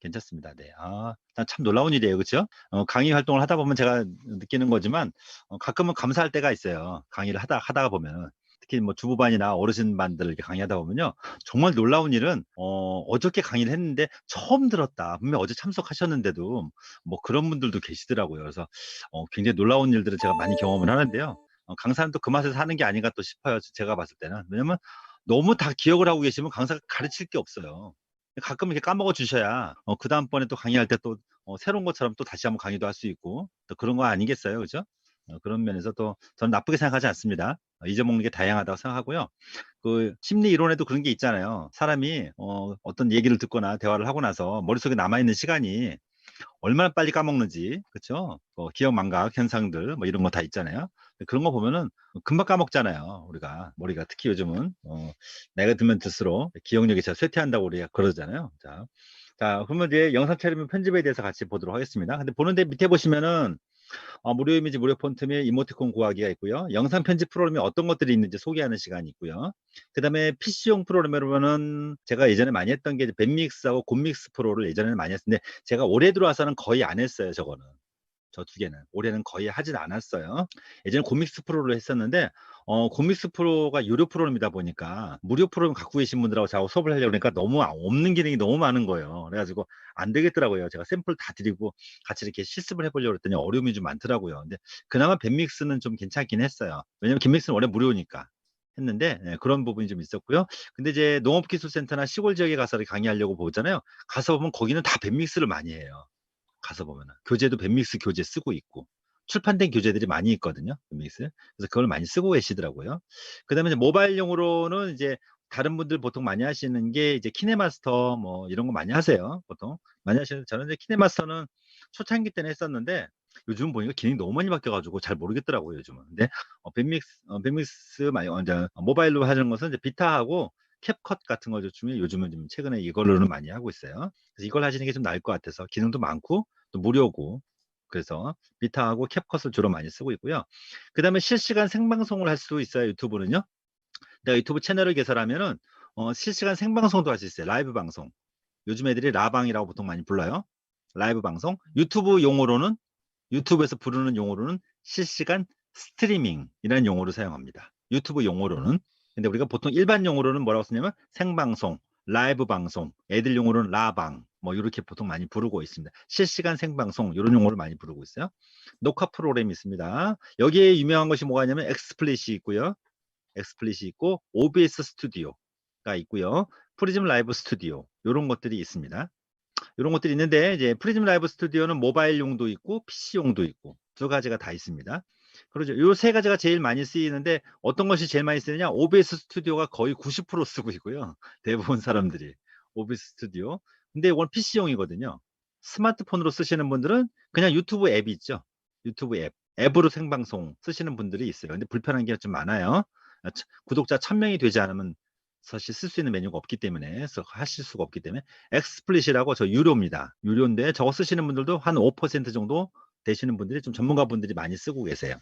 괜찮습니다. 네. 참 놀라운 일이에요. 그쵸? 강의 활동을 하다 보면 제가 느끼는 거지만 가끔은 감사할 때가 있어요. 강의를 하다가 보면은. 특히 뭐 주부반이나 어르신반들 이렇게 강의하다 보면요. 정말 놀라운 일은 어저께 강의를 했는데 처음 들었다. 분명 어제 참석하셨는데도 뭐 그런 분들도 계시더라고요. 그래서 굉장히 놀라운 일들을 제가 많이 경험을 하는데요. 강사는 또 그 맛에서 하는 게 아닌가 또 싶어요. 제가 봤을 때는. 왜냐면 너무 다 기억을 하고 계시면 강사가 가르칠 게 없어요. 가끔 이렇게 까먹어 주셔야 그다음번에 또 강의할 때 또 새로운 것처럼 또 다시 한번 강의도 할 수 있고 또 그런 거 아니겠어요? 그죠? 그런 면에서 또 저는 나쁘게 생각하지 않습니다. 잊어먹는 게 다양하다고 생각하고요. 그 심리 이론에도 그런 게 있잖아요. 사람이 어떤 얘기를 듣거나 대화를 하고 나서 머릿속에 남아 있는 시간이 얼마나 빨리 까먹는지, 그쵸? 기억 망각 현상들 뭐 이런 거 다 있잖아요. 그런 거 보면은 금방 까먹잖아요, 우리가. 머리가 특히 요즘은 나이가 들면 들수록 기억력이 잘 쇠퇴한다고 우리가 그러잖아요. 자, 그러면 이제 영상 촬영 편집에 대해서 같이 보도록 하겠습니다. 근데 보는데 밑에 보시면은 무료 이미지, 무료 폰트 및 이모티콘 구하기가 있고요. 영상 편집 프로그램이 어떤 것들이 있는지 소개하는 시간이 있고요. 그다음에 PC용 프로그램으로는 제가 예전에 많이 했던 게 밴믹스하고 곤믹스 프로를 예전에는 많이 했는데 제가 올해 들어와서는 거의 안 했어요, 저거는. 저 두 개는. 올해는 거의 하진 않았어요. 예전에 곰믹스 프로를 했었는데 곰믹스 프로가 유료 프로그램이다 보니까 무료 프로그램 갖고 계신 분들하고 저하고 수업을 하려고 그러니까 너무 없는 기능이 너무 많은 거예요. 그래 가지고 안 되겠더라고요. 제가 샘플 다 드리고 같이 이렇게 실습을 해 보려고 그랬더니 어려움이 좀 많더라고요. 근데 그나마 밴믹스는 좀 괜찮긴 했어요. 왜냐면 밴믹스는 원래 무료니까. 했는데 그런 부분이 좀 있었고요. 근데 이제 농업기술센터나 시골 지역에 가서 강의하려고 보잖아요. 가서 보면 거기는 다 밴믹스를 많이 해요. 가서 보면은. 교재도 밴믹스 교재 쓰고 있고 출판된 교재들이 많이 있거든요, 밴믹스. 그래서 그걸 많이 쓰고 계시더라고요. 그다음에 이제 모바일용으로는 이제 다른 분들 보통 많이 하시는 게 이제 키네마스터 뭐 이런 거 많이 하세요, 보통. 많이 하시는데 저는 이제 키네마스터는 초창기 때는 했었는데 요즘 보니까 기능이 너무 많이 바뀌어 가지고 잘 모르겠더라고요, 요즘은. 근데 밴믹스 많이 이제 모바일로 하는 것은 이제 비타하고 캡컷 같은 거 중에 요즘은 좀 최근에 이걸로는 많이 하고 있어요. 그래서 이걸 하시는 게 좀 나을 것 같아서 기능도 많고 또 무료고 그래서 비타하고 캡컷을 주로 많이 쓰고 있고요. 그다음에 실시간 생방송을 할 수 있어요, 유튜브는요. 내가 유튜브 채널을 개설하면은 실시간 생방송도 할 수 있어요. 라이브 방송. 요즘 애들이 라방이라고 보통 많이 불러요. 라이브 방송. 유튜브에서 부르는 용어로는 실시간 스트리밍이라는 용어를 사용합니다. 유튜브 용어로는. 근데 우리가 보통 일반 용어로는 뭐라고 쓰냐면 생방송, 라이브 방송, 애들 용어로는 라방 뭐 이렇게 보통 많이 부르고 있습니다. 실시간 생방송 이런 용어를 많이 부르고 있어요. 녹화 프로그램이 있습니다. 여기에 유명한 것이 뭐가 있냐면 엑스플릿이 있고요. 엑스플릿이 있고 OBS 스튜디오가 있고요. 프리즘 라이브 스튜디오 이런 것들이 있습니다. 이런 것들이 있는데 이제 프리즘 라이브 스튜디오는 모바일용도 있고 PC용도 있고 두 가지가 다 있습니다. 그러죠. 요 세 가지가 제일 많이 쓰이는데 어떤 것이 제일 많이 쓰느냐? OBS 스튜디오가 거의 90% 쓰고 있고요. 대부분 사람들이 OBS 스튜디오. 근데 이건 PC용이거든요. 스마트폰으로 쓰시는 분들은 그냥 유튜브 앱이 있죠. 유튜브 앱. 앱으로 생방송 쓰시는 분들이 있어요. 근데 불편한 게 좀 많아요. 구독자 1000명이 되지 않으면 사실 쓸 수 있는 메뉴가 없기 때문에 하실 수가 없기 때문에 엑스플릿이라고 저 유료입니다. 유료인데 저거 쓰시는 분들도 한 5% 정도 되시는 분들이 좀 전문가분들이 많이 쓰고 계세요.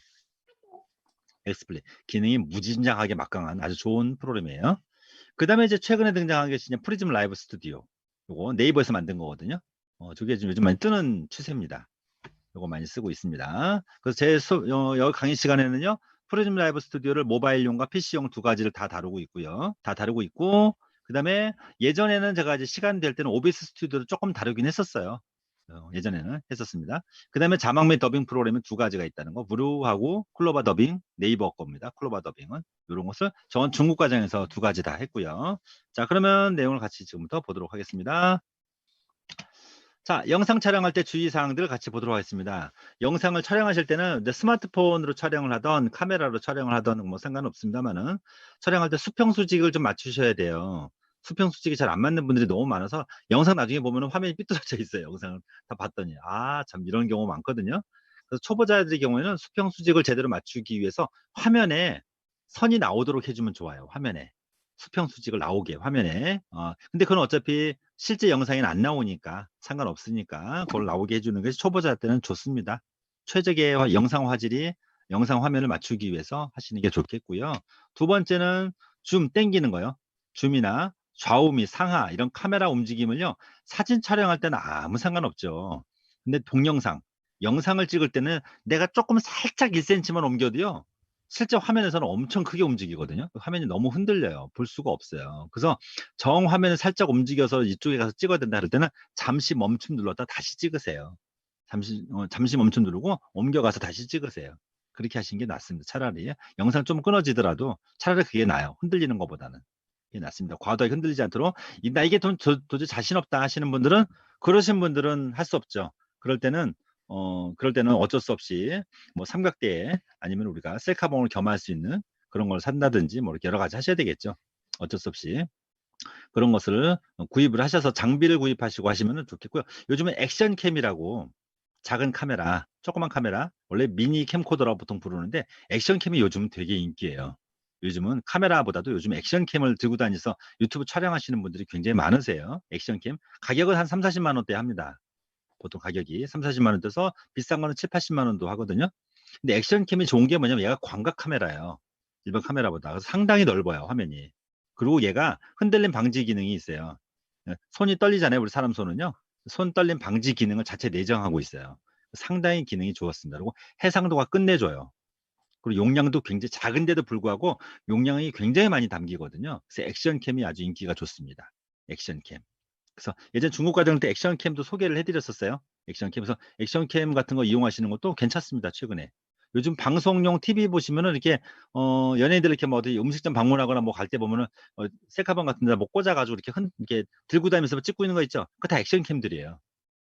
엑스플릿 기능이 무진장하게 막강한 아주 좋은 프로그램이에요. 그다음에 이제 최근에 등장한 게 진짜 프리즘 라이브 스튜디오. 요거 네이버에서 만든 거거든요. 저게 지금 요즘 많이 뜨는 추세입니다. 요거 많이 쓰고 있습니다. 그래서 여기 강의 시간에는요. 프리즘 라이브 스튜디오를 모바일용과 PC용 두 가지를 다 다루고 있고요. 다 다루고 있고 그다음에 예전에는 제가 이제 시간 될 때는 OBS 스튜디오도 조금 다루긴 했었어요. 예전에는 했었습니다. 그다음에 자막 및 더빙 프로그램은 두 가지가 있다는 거. 무료하고 클로바 더빙, 네이버 겁니다. 클로바 더빙은 이런 것을 전 중국 과정에서 두 가지 다 했고요. 자, 그러면 내용을 같이 지금부터 보도록 하겠습니다. 자, 영상 촬영할 때 주의사항들을 같이 보도록 하겠습니다. 영상을 촬영하실 때는 스마트폰으로 촬영을 하던 카메라로 촬영을 하던 뭐 상관없습니다만은 촬영할 때 수평 수직을 좀 맞추셔야 돼요. 수평 수직이 잘 안 맞는 분들이 너무 많아서 영상 나중에 보면 화면이 삐뚤어져 있어요. 영상을 다 봤더니 참 이런 경우 많거든요. 그래서 초보자들의 경우에는 수평 수직을 제대로 맞추기 위해서 화면에 선이 나오도록 해주면 좋아요. 화면에 수평 수직을 나오게 화면에. 근데 그건 어차피 실제 영상에는 안 나오니까 상관없으니까 그걸 나오게 해주는 것이 초보자한테는 좋습니다. 최적의 영상 화질이 영상 화면을 맞추기 위해서 하시는 게 좋겠고요. 두 번째는 줌 땡기는 거요. 줌이나 좌우 및 상하 이런 카메라 움직임을요, 사진 촬영할 때는 아무 상관없죠. 근데 동영상, 영상을 찍을 때는 내가 쪼끔 살짝 1 센티만 옮겨도요, 실제 화면에서는 엄청 크게 움직이거든요. 그 화면이 너무 흔들려요. 볼 수가 없어요. 그래서 정 화면을 살짝 움직여서 이쪽에 가서 찍어야 된다 그럴 때는 잠시 멈춤 눌렀다 다시 찍으세요. 잠시 멈춤 누르고 옮겨가서 다시 찍으세요. 그렇게 하시는 게 낫습니다. 차라리 영상 좀 끊어지더라도 차라리 그게 나아요, 흔들리는 것보다는. 그게 낫습니다. 과도하게 흔들리지 않도록. 나 이게 도저히 자신 없다 하시는 분들은, 그러신 분들은 할 수 없죠. 그럴 때는 어쩔 수 없이 뭐 삼각대에, 아니면 우리가 셀카봉을 겸할 수 있는 그런 걸 산다든지 뭐 이렇게 여러 가지 하셔야 되겠죠. 어쩔 수 없이. 그런 것을 구입을 하셔서 장비를 구입하시고 하시면은 좋겠고요. 요즘에 액션캠이라고 작은 카메라, 조그만 카메라, 원래 미니 캠코더라고 보통 부르는데 액션캠이 요즘 되게 인기예요. 요즘은 카메라보다도 요즘 액션캠을 들고 다니서 유튜브 촬영하시는 분들이 굉장히 많으세요. 액션캠. 가격은 한 30-40만 원대 합니다. 보통 가격이 30-40만 원대에서 비싼 거는 70-80만 원도 하거든요. 근데 액션캠이 좋은 게 뭐냐면 얘가 광각 카메라예요, 일반 카메라보다. 그래서 상당히 넓어요, 화면이. 그리고 얘가 흔들림 방지 기능이 있어요. 손이 떨리잖아요, 우리 사람 손은요. 손 떨림 방지 기능을 자체 내장하고 있어요. 상당히 기능이 좋았습니다. 그리고 해상도가 끝내줘요. 그리고 용량도 굉장히 작은데도 불구하고 용량이 굉장히 많이 담기거든요. 그래서 액션캠이 아주 인기가 좋습니다, 액션캠. 그래서 예전 중국 가정 때 액션캠도 소개를 해 드렸었어요. 액션캠. 그래서 액션캠 같은 거 이용하시는 것도 괜찮습니다, 최근에. 요즘 방송용 TV 보시면은 이렇게 연예인들 이렇게 뭐 어디 음식점 방문하거나 뭐 갈 때 보면은 셀카봉 같은 데다 뭐 꽂아 가지고 이렇게 들고 다니면서 뭐 찍고 있는 거 있죠? 그거 다 액션캠들이에요,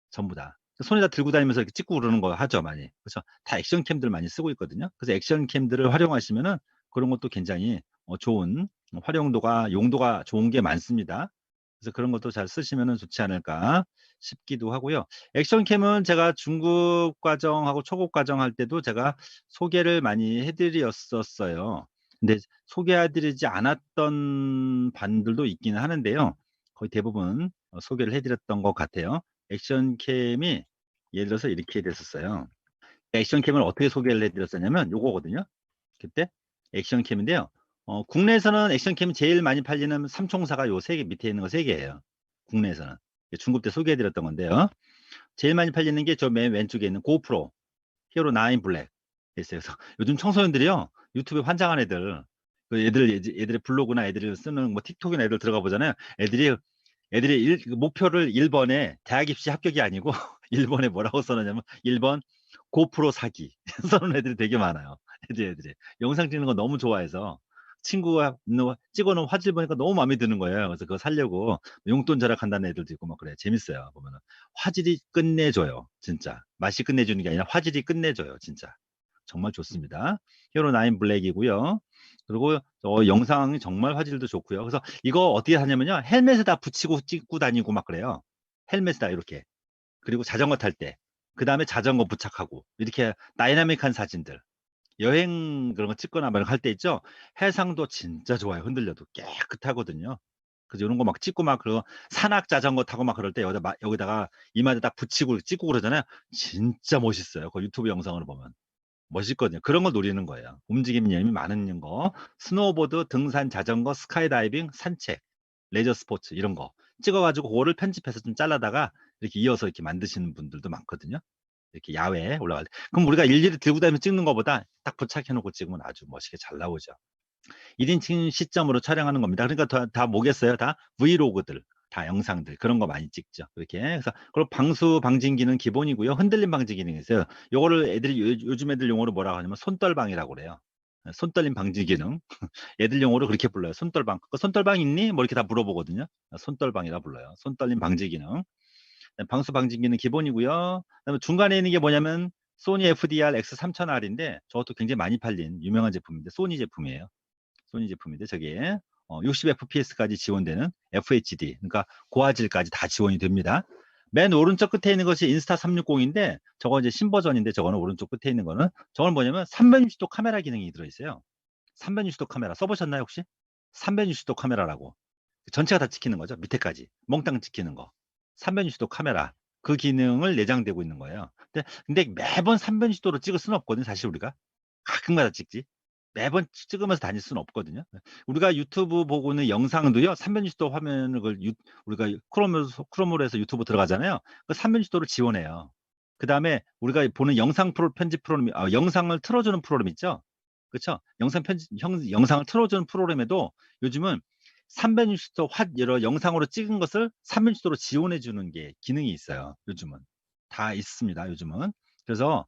전부 다. 손에다 들고 다니면서 이렇게 찍고 그러는 거 하죠, 많이. 그래서 다 액션캠들 많이 쓰고 있거든요. 그래서 액션캠들을 활용하시면은 그런 것도 굉장히 좋은, 활용도가, 용도가 좋은 게 많습니다. 그래서 그런 것도 잘 쓰시면은 좋지 않을까 싶기도 하고요. 액션캠은 제가 중급 과정하고 초급 과정 할 때도 제가 소개를 많이 해 드렸었어요. 근데 소개해 드리지 않았던 반들도 있기는 하는데요. 거의 대부분 소개를 해 드렸던 것 같아요. 액션캠이 예를 들어서 이렇게 됐었어요. 액션캠을 어떻게 소개를 해 드렸었냐면 요거거든요. 그때 액션캠인데요. 국내에서는 액션캠이 제일 많이 팔리는 삼총사가 요 3개, 밑에 있는 거 3 개예요, 국내에서는. 중국 때 소개해 드렸던 건데요. 제일 많이 팔리는 게 저 맨 왼쪽에 있는 고프로 히어로 9 블랙 있어요. 그래서 요즘 청소년들이요, 유튜브에 환장한 애들, 애들의 블로그나 애들이 쓰는 뭐 틱톡이나 애들 들어가 보잖아요. 애들이 그 목표를 1 번에 대학 입시 합격이 아니고 1 번에 뭐라고 써 놓냐면 1번 고프로 사기 써 놓은 애들이 되게 많아요. 애들이. 영상 찍는 거 너무 좋아해서 친구가 찍어 놓은 화질 보니까 너무 마음에 드는 거예요. 그래서 그거 사려고 용돈 절약한다는 애들도 있고 막 그래요. 재밌어요, 보면은. 화질이 끝내줘요, 진짜. 맛이 끝내주는 게 아니라 화질이 끝내줘요, 진짜. 정말 좋습니다. 히어로 9 블랙이고요. 그리고 영상이 정말 화질도 좋고요. 그래서 이거 어떻게 하냐면요, 헬멧에다 붙이고 찍고 다니고 막 그래요. 헬멧에다 이렇게. 그리고 자전거 탈 때, 그다음에 자전거 부착하고 이렇게 다이나믹한 사진들, 여행 그런 거 찍거나 막 할 때 있죠. 해상도 진짜 좋아요, 흔들려도 깨끗하거든요. 그래서 요런 거 막 찍고 막 산악 자전거 타고 막 그럴 때 여기다가 이마에다 딱 붙이고 찍고 그러잖아요. 진짜 멋있어요, 그 유튜브 영상으로 보면. 멋있거든요. 그런 걸 노리는 거예요. 움직임이 많은 거. 스노우보드, 등산, 자전거, 스카이다이빙, 산책, 레저 스포츠 이런 거 찍어 가지고 그거를 편집해서 좀 잘라다가 이렇게 이어서 이렇게 만드시는 분들도 많거든요, 이렇게 야외에 올라갈 때. 그럼 우리가 일일이 들고 다니면서 찍는 것보다 딱 부착해 놓고 찍으면 아주 멋있게 잘 나오죠. 1 인칭 시점으로 촬영하는 겁니다. 그러니까 다 뭐겠어요? 다 브이로그들, 다 영상들 그런 거 많이 찍죠, 그렇게. 그래서 그리고 방수 방진기는 기본이고요. 흔들림 방지 기능이 있어요. 요거를 애들이 요즘 애들 용어로 뭐라고 하냐면 손떨방이라고 그래요. 손떨림 방지 기능. 애들 용어로 그렇게 불러요, 손떨방. "그 손떨방 있니?" 뭐 이렇게 다 물어보거든요. 손떨방이라 불러요. 손떨림 방지 기능. 방수 방지 기능 기본이고요. 그다음에 중간에 있는 게 뭐냐면 소니 FDR X3000R인데 저것도 굉장히 많이 팔린 유명한 제품인데 소니 제품이에요. 소니 제품인데 저게 60 FPS까지 지원되는 FHD, 그러니까 고화질까지 다 지원이 됩니다. 맨 오른쪽 끝에 있는 것이 인스타 360인데 저거 이제 신버전인데, 저거는 오른쪽 끝에 있는 거는 저건 뭐냐면 360도 카메라 기능이 들어 있어요. 360도 카메라 써 보셨나요, 혹시? 360도 카메라라고. 전체가 다 찍히는 거죠, 밑에까지. 몽땅 찍히는 거. 360도 카메라. 그 기능을 내장되고 있는 거예요. 근데 매번 360도로 찍을 수는 없거든요, 사실 우리가. 가끔가다 찍지. 매번 찍으면서 다닐 수는 없거든요. 우리가 유튜브 보고는 영상도요, 360도 화면을 우리가 크롬으로 해서 유튜브 들어가잖아요. 그 360도를 지원해요. 그다음에 우리가 보는 영상 편집 프로그램, 영상을 틀어주는 프로그램 있죠? 그쵸? 영상을 틀어주는 프로그램에도 요즘은 360도 여러 영상으로 찍은 것을 360도로 지원해 주는 게 기능이 있어요. 요즘은. 다 있습니다. 요즘은. 그래서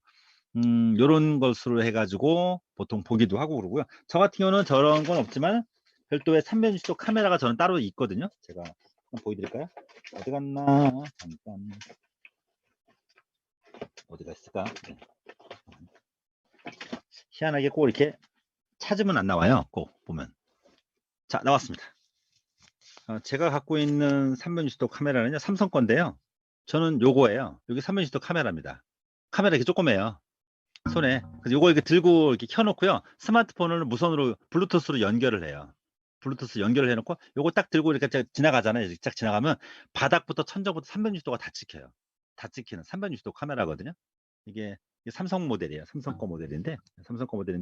요런 것으로 해 가지고 보통 보기도 하고 그러고요. 저 같은 경우는 저런 건 없지만 별도의 360도 카메라가 저는 따로 있거든요. 제가 한번 보여 드릴까요? 어디 갔나? 잠깐. 어디가 있을까? 네. 희한하게 꼭 이렇게 찾으면 안 나와요. 꼭 보면. 자, 나왔습니다. 제가 갖고 있는 360도 카메라는요, 삼성 건데요. 저는 요거예요. 여기 360도 카메라입니다. 카메라 이렇게 조그매요. 손에. 그래서 요거 이렇게 들고 이렇게 켜 놓고요. 스마트폰을 무선으로 블루투스로 연결을 해요. 블루투스 연결을 해 놓고 요거 딱 들고 이렇게 지나가잖아요. 이렇게 딱 지나가면 바닥부터 천정부터 360도가 다 찍혀요. 다 찍히는 360도 카메라거든요. 이게 삼성 모델이에요. 삼성 거 모델인데,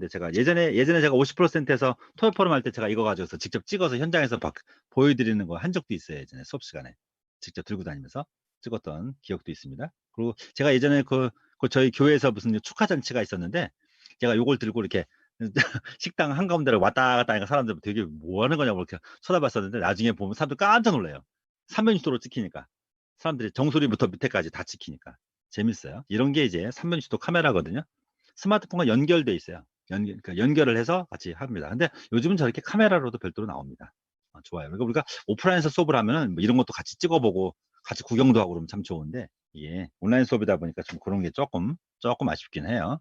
제가 예전에 제가 50%에서 토요 포럼 할 때 제가 이거 가져서 직접 찍어서 현장에서 보여드리는 거 한 적도 있어요. 예전에 수업 시간에 직접 들고 다니면서 찍었던 기억도 있습니다. 그리고 제가 예전에 그 저희 교회에서 무슨 축하 잔치가 있었는데, 제가 요걸 들고 이렇게 식당 한가운데를 왔다 갔다 하니까 사람들 되게 뭐 하는 거냐고 이렇게 쳐다봤었는데, 나중에 보면 사람들 깜짝 놀라요. 360도로 찍히니까. 사람들이 정수리부터 밑에까지 다 찍히니까. 재밌어요. 이런 게 이제 360도 카메라거든요. 스마트폰과 연결돼 있어요. 그러니까 연결을 해서 같이 합니다. 근데 요즘은 저렇게 카메라로도 별도로 나옵니다. 좋아요. 그러니까 우리가 오프라인에서 수업을 하면은 뭐 이런 것도 같이 찍어보고 같이 구경도 하고 그러면 참 좋은데, 이게 온라인 수업이다 보니까 좀 그런 게 조금 아쉽긴 해요.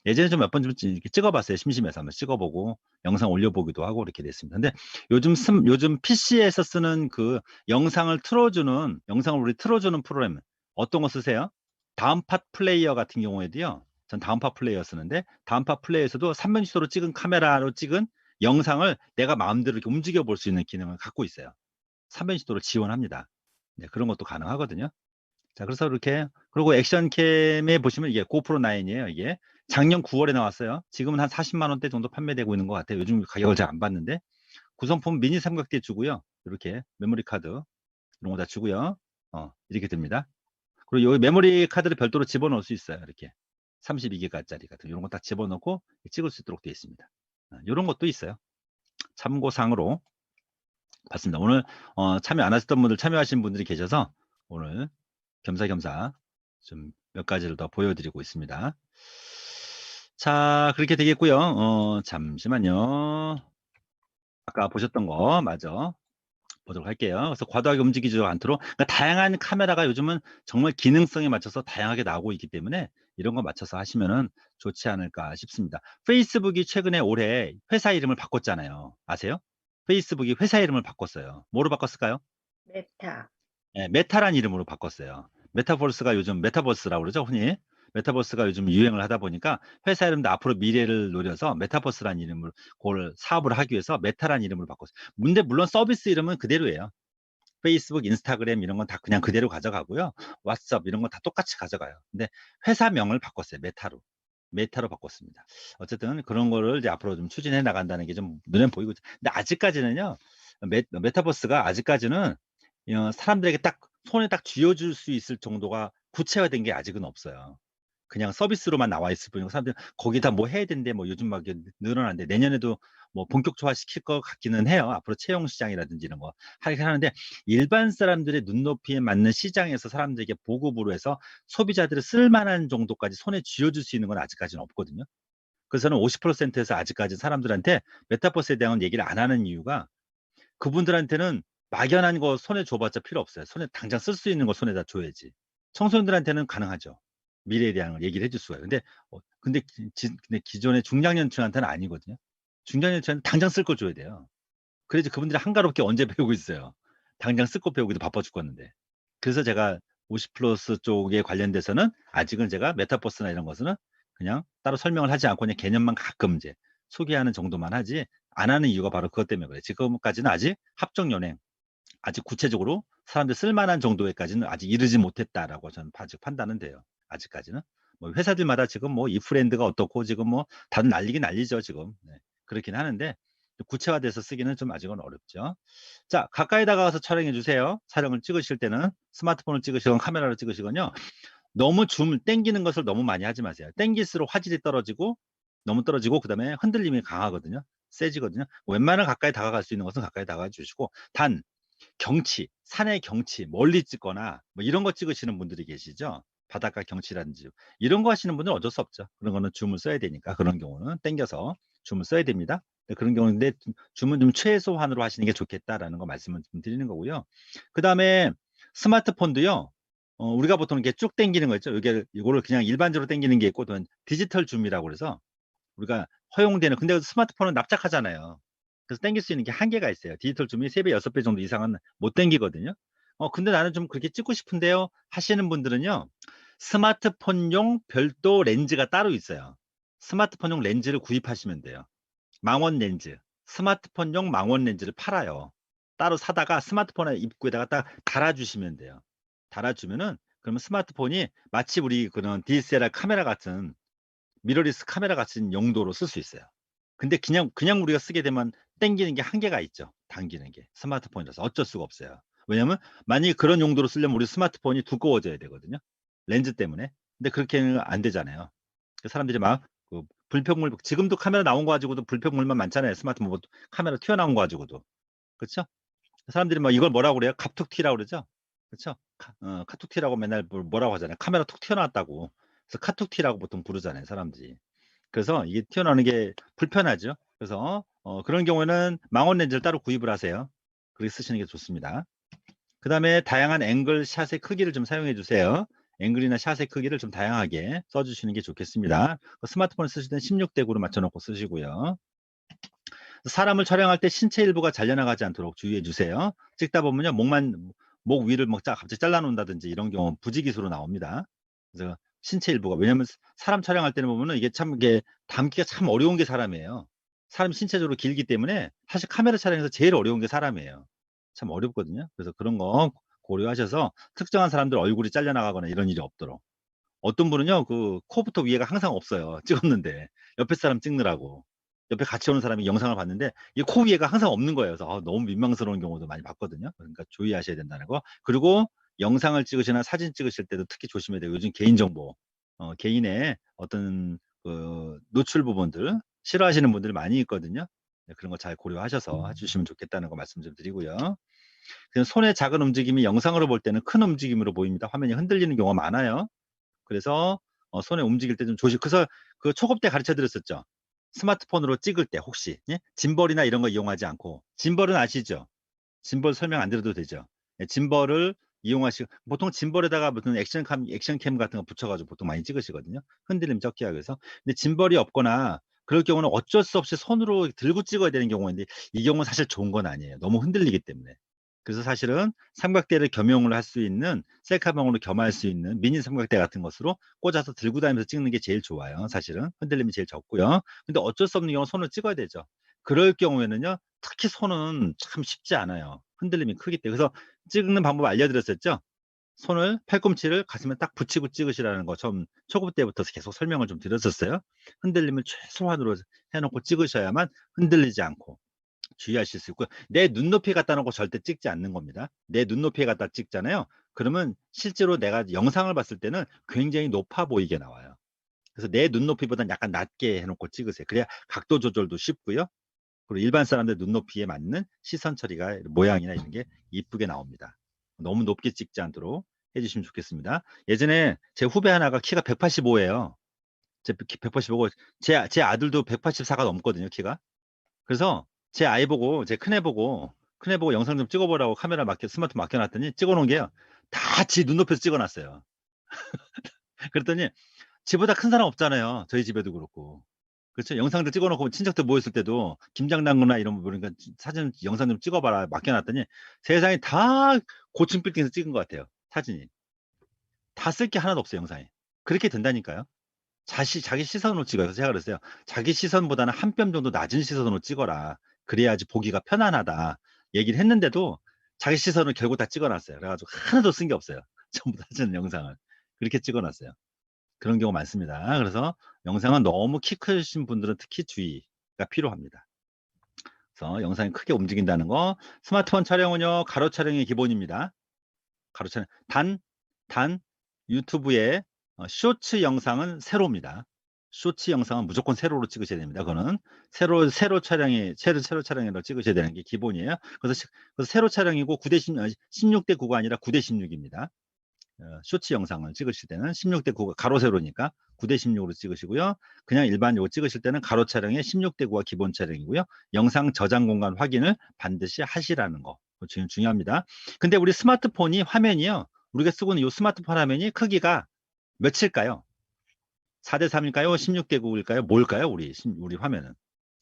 예전에 좀 몇 번 좀 이렇게 찍어봤어요. 심심해서 한번 찍어보고 영상 올려보기도 하고 이렇게 됐습니다. 근데 요즘 PC에서 쓰는 그 영상을 우리 틀어주는 프로그램 어떤 거 쓰세요? 다음팟 플레이어 같은 경우에도요. 전 다음팟 플레이어 쓰는데, 다음팟 플레이어에서도 360도로 찍은 카메라로 찍은 영상을 내가 마음대로 이렇게 움직여 볼 수 있는 기능을 갖고 있어요. 360도를 지원합니다. 네, 그런 것도 가능하거든요. 자, 그래서 이렇게, 그리고 액션캠에 보시면 이게 고프로 9이에요. 이게 작년 9월에 나왔어요. 지금은 한 40만 원대 정도 판매되고 있는 것 같아요. 요즘 가격을 잘 안 봤는데, 구성품 미니 삼각대 주고요. 이렇게 메모리 카드 이런 거 다 주고요. 이렇게 됩니다. 그리고 여기 메모리 카드를 별도로 집어넣을 수 있어요. 이렇게 32기가짜리 같은 이런 거 딱 집어넣고 찍을 수 있도록 되어 있습니다. 이런 것도 있어요. 참고사항으로 봤습니다. 오늘 참여 안 하셨던 분들, 참여하신 분들이 계셔서 오늘 겸사겸사 좀 몇 가지를 더 보여드리고 있습니다. 자, 그렇게 되겠고요. 잠시만요. 아까 보셨던 거 맞아. 보도록 할게요. 그래서 과도하게 움직이지 않도록, 그러니까 다양한 카메라가 요즘은 정말 기능성에 맞춰서 다양하게 나오고 있기 때문에 이런 거 맞춰서 하시면은 좋지 않을까 싶습니다. 페이스북이 최근에 올해 회사 이름을 바꿨잖아요. 아세요? 페이스북이 회사 이름을 바꿨어요. 뭐로 바꿨을까요? 메타. 예, 메타란 이름으로 바꿨어요. 메타버스가 요즘 메타버스라고 그러죠, 흔히. 메타버스가 요즘 유행을 하다 보니까 회사 이름도 앞으로 미래를 노려서 메타버스란 이름으로 그걸 사업을 하기 위해서 메타란 이름으로 바꿨어요. 근데 물론 서비스 이름은 그대로예요. 페이스북, 인스타그램 이런 건 다 그냥 그대로 가져가고요. 왓츠업 이런 건 다 똑같이 가져가요. 근데 회사명을 바꿨어요. 메타로. 메타로 바꿨습니다. 어쨌든 그런 거를 이제 앞으로 좀 추진해 나간다는 게 좀 눈에 보이고, 근데 아직까지는요, 메타버스가 아직까지는 사람들에게 딱 손에 딱 쥐어줄 수 있을 정도가 구체화된 게 아직은 없어요. 그냥 서비스로만 나와 있을 뿐이고, 사람들이 거기다 뭐 해야 된대, 뭐 요즘 막 이렇게 늘어나는데, 내년에도 뭐 본격화시킬 것 같기는 해요. 앞으로 채용 시장이라든지 이런 거 하긴 하는데, 일반 사람들의 눈높이에 맞는 시장에서 사람들에게 보급으로 해서 소비자들이 쓸만한 정도까지 손에 쥐어줄 수 있는 건 아직까지는 없거든요. 그래서 저는 50%에서 아직까지 사람들한테 메타버스에 대한 얘기를 안 하는 이유가, 그분들한테는 막연한 거 손에 줘봤자 필요 없어요. 손에 당장 쓸 수 있는 거 손에다 줘야지. 청소년들한테는 가능하죠. 미래에 대한 걸 얘기를 해줄 수가 있어요. 근데 기존의 중장년층한테는 아니거든요. 중장년층한테 당장 쓸 걸 줘야 돼요. 그래야지 그분들이 한가롭게 언제 배우고 있어요. 당장 쓸 거 배우기도 바빠 죽겠는데. 그래서 제가 50 플러스 쪽에 관련돼서는 아직은 제가 메타버스나 이런 것은 그냥 따로 설명을 하지 않고 그냥 개념만 가끔 이제 소개하는 정도만 하지, 안 하는 이유가 바로 그것 때문에 그래요. 지금까지는 아직 합정 연행, 아직 구체적으로 사람들 쓸만한 정도에까지는 아직 이르지 못했다라고 저는 아직 판단은 돼요. 아직까지는. 뭐 회사들마다 지금 뭐 이 브랜드가 어떻고 지금 뭐 다들 난리긴 난리죠 지금. 네. 그렇긴 하는데 구체화돼서 쓰기는 좀 아직은 어렵죠. 자, 가까이 다가가서 촬영해 주세요. 촬영을 찍으실 때는 스마트폰을 찍으시건 카메라로 찍으시건요. 너무 줌 당기는 것을 너무 많이 하지 마세요. 당길수록 화질이 떨어지고 너무 떨어지고 그다음에 흔들림이 강하거든요. 세지거든요. 웬만하면 가까이 다가갈 수 있는 것은 가까이 다가가 주시고, 단 경치, 산의 경치 멀리 찍거나 뭐 이런 거 찍으시는 분들이 계시죠. 바닷가 경치라든지 이런 거 하시는 분들은 어쩔 수 없죠. 그런 거는 줌을 써야 되니까 그런 경우는 당겨서 줌을 써야 됩니다. 네, 그런 경우인데 줌은 좀 최소한으로 하시는 게 좋겠다라는 거 말씀을 좀 드리는 거고요. 그다음에 스마트폰도요. 우리가 보통 이렇게 쭉 당기는 거 있죠. 이게 이거를 그냥 일반적으로 당기는 게 있고, 또 디지털 줌이라고 그래서 우리가 허용되는, 근데 스마트폰은 납작하잖아요. 그래서 당길 수 있는 게 한계가 있어요. 디지털 줌이 3배, 6배 정도 이상은 못 당기거든요. 근데 나는 좀 그렇게 찍고 싶은데요 하시는 분들은요. 스마트폰용 별도 렌즈가 따로 있어요. 스마트폰용 렌즈를 구입하시면 돼요. 망원 렌즈. 스마트폰용 망원 렌즈를 팔아요. 따로 사다가 스마트폰의 입구에다가 딱 달아 주시면 돼요. 달아 주면은 그러면 스마트폰이 마치 우리 그런 DSLR 카메라 같은, 미러리스 카메라 같은 용도로 쓸 수 있어요. 근데 그냥 우리가 쓰게 되면 당기는 게 한계가 있죠. 당기는 게. 스마트폰이라서 어쩔 수가 없어요. 왜냐면 만약에 그런 용도로 쓰려면 우리 스마트폰이 두꺼워져야 되거든요. 렌즈 때문에. 근데 그렇게는 안 되잖아요. 사람들이 막 불평물, 지금도 카메라 나온 거 가지고도 불평물만 많잖아요. 스마트폰 뭐 카메라 튀어나온 거 가지고도. 그렇죠? 사람들이 막 이걸 뭐라고 그래요? 갑툭튀라고 그러죠? 그렇죠? 카툭튀라고 맨날 뭐라고 하잖아요. 카메라 툭 튀어나왔다고. 그래서 카툭튀라고 보통 부르잖아요, 사람들이. 그래서 이게 튀어나오는 게 불편하죠. 그래서 그런 경우에는 망원 렌즈를 따로 구입을 하세요. 그렇게 쓰시는 게 좋습니다. 그다음에 다양한 앵글 샷의 크기를 좀 사용해 주세요. 앵글이나 샷의 크기를 좀 다양하게 써 주시는 게 좋겠습니다. 스마트폰을 쓰실 때는 16대 9로 맞춰 놓고 쓰시고요. 사람을 촬영할 때 신체 일부가 잘려나가지 않도록 주의해 주세요. 찍다 보면요, 목 위를 막 갑자기 잘라 놓는다든지 이런 경우 부지기수로 나옵니다. 그래서 신체 일부가, 왜냐면 사람 촬영할 때는 보면은 이게 참, 이게 담기가 참 어려운 게 사람이에요. 사람이 신체적으로 길기 때문에 사실 카메라 촬영에서 제일 어려운 게 사람이에요. 참 어렵거든요. 그래서 그런 거 고려하셔서 특정한 사람들 얼굴이 잘려나가거나 이런 일이 없도록. 어떤 분은요, 그 코부터 위에가 항상 없어요. 찍었는데 옆에 사람 찍느라고. 옆에 같이 오는 사람이 영상을 봤는데 이 코 위에가 항상 없는 거예요. 그래서 너무 민망스러운 경우도 많이 봤거든요. 그러니까 주의하셔야 된다는 거. 그리고 영상을 찍으시나 사진 찍으실 때도 특히 조심해야 돼요. 요즘 개인정보, 개인의 어떤 노출 부분들 싫어하시는 분들이 많이 있거든요. 네, 그런 거 잘 고려하셔서 해주시면 좋겠다는 거 말씀 좀 드리고요. 그냥 손의 작은 움직임이 영상으로 볼 때는 큰 움직임으로 보입니다. 화면이 흔들리는 경우가 많아요. 그래서 손에 움직일 때 좀 그래서 그 초급 때 가르쳐 드렸었죠. 스마트폰으로 찍을 때 혹시, 예? 짐벌이나 이런 거 이용하지 않고. 짐벌은 아시죠? 짐벌 설명 안 드려도 되죠. 예, 짐벌을 이용하시고, 보통 짐벌에다가 무슨 액션캠 같은 거 붙여 가지고 보통 많이 찍으시거든요. 흔들림 적게 하기 위해서. 근데 짐벌이 없거나 그럴 경우는 어쩔 수 없이 손으로 들고 찍어야 되는 경우인데, 이 경우는 사실 좋은 건 아니에요. 너무 흔들리기 때문에. 그래서 사실은 삼각대를 겸용을 할 수 있는, 셀카봉으로 겸할 수 있는 미니 삼각대 같은 것으로 꽂아서 들고 다니면서 찍는 게 제일 좋아요. 사실은 흔들림이 제일 적고요. 근데 어쩔 수 없는 경우는 손을 찍어야 되죠. 그럴 경우에는요, 특히 손은 참 쉽지 않아요. 흔들림이 크기 때문에. 그래서 찍는 방법 알려드렸었죠. 손을, 팔꿈치를 가슴에 딱 붙이고 찍으시라는 거 처음 초급 때부터 계속 설명을 좀 드렸었어요. 흔들림을 최소한으로 해놓고 찍으셔야만 흔들리지 않고 주의하실 수 있고요. 내 눈높이에 갖다 놓고 절대 찍지 않는 겁니다. 내 눈높이에 갖다 찍잖아요. 그러면 실제로 내가 영상을 봤을 때는 굉장히 높아 보이게 나와요. 그래서 내 눈높이보다는 약간 낮게 해놓고 찍으세요. 그래야 각도 조절도 쉽고요. 그리고 일반 사람들 눈높이에 맞는 시선 처리가, 모양이나 이런 게 이쁘게 나옵니다. 너무 높게 찍지 않도록 해주시면 좋겠습니다. 예전에 제 후배 하나가 키가 185예요. 제 185고 제 아들도 184가 넘거든요, 키가. 그래서 제 아이 보고, 제 큰애 보고 영상 좀 찍어보라고 카메라 스마트폰 맡겨놨더니 찍어놓은 게요, 다 지 눈높이에서 찍어놨어요. 그랬더니 지보다 큰 사람 없잖아요. 저희 집에도 그렇고. 그렇죠. 영상들 찍어놓고 친척들 모였을 때도 김장 담그나 이런 거 보니까 사진, 영상 좀 찍어봐라 맡겨놨더니 세상에 다 고층 빌딩에서 찍은 것 같아요. 사진이. 다 쓸 게 하나도 없어요, 영상에. 그렇게 된다니까요. 자기 시선으로 찍어요. 제가 그랬어요. 자기 시선보다는 한 뼘 정도 낮은 시선으로 찍어라. 그래야지 보기가 편안하다. 얘기를 했는데도 자기 시선을 결국 다 찍어놨어요. 그래가지고 하나도 쓴 게 없어요. 전부 다 사진 영상을. 그렇게 찍어놨어요. 그런 경우 많습니다. 그래서 영상은 너무 키 크신 분들은 특히 주의. 필요합니다. 그래서 영상이 크게 움직인다는 거. 스마트폰 촬영은요, 가로 촬영이 기본입니다. 가로 촬영. 단 유튜브에 쇼츠 영상은 세로입니다. 쇼츠 영상은 무조건 세로로 찍으셔야 됩니다. 그거는 세로 촬영으로 찍으셔야 되는 게 기본이에요. 그래서 세로 촬영이고 16대 9가 아니라 9대 16입니다. 쇼츠 영상을 찍으실 때는 16대 9가 가로 세로니까 9대 16으로 찍으시고요. 그냥 일반 요거 찍으실 때는 가로 촬영에 16대 9가 기본 촬영이고요. 영상 저장 공간 확인을 반드시 하시라는 거. 지금 중요합니다. 근데 우리 스마트폰이 화면이요. 우리가 쓰고 있는 이 스마트폰 화면이 크기가 몇일까요? 4대 3일까요? 16대 9일까요? 뭘까요? 우리 화면은.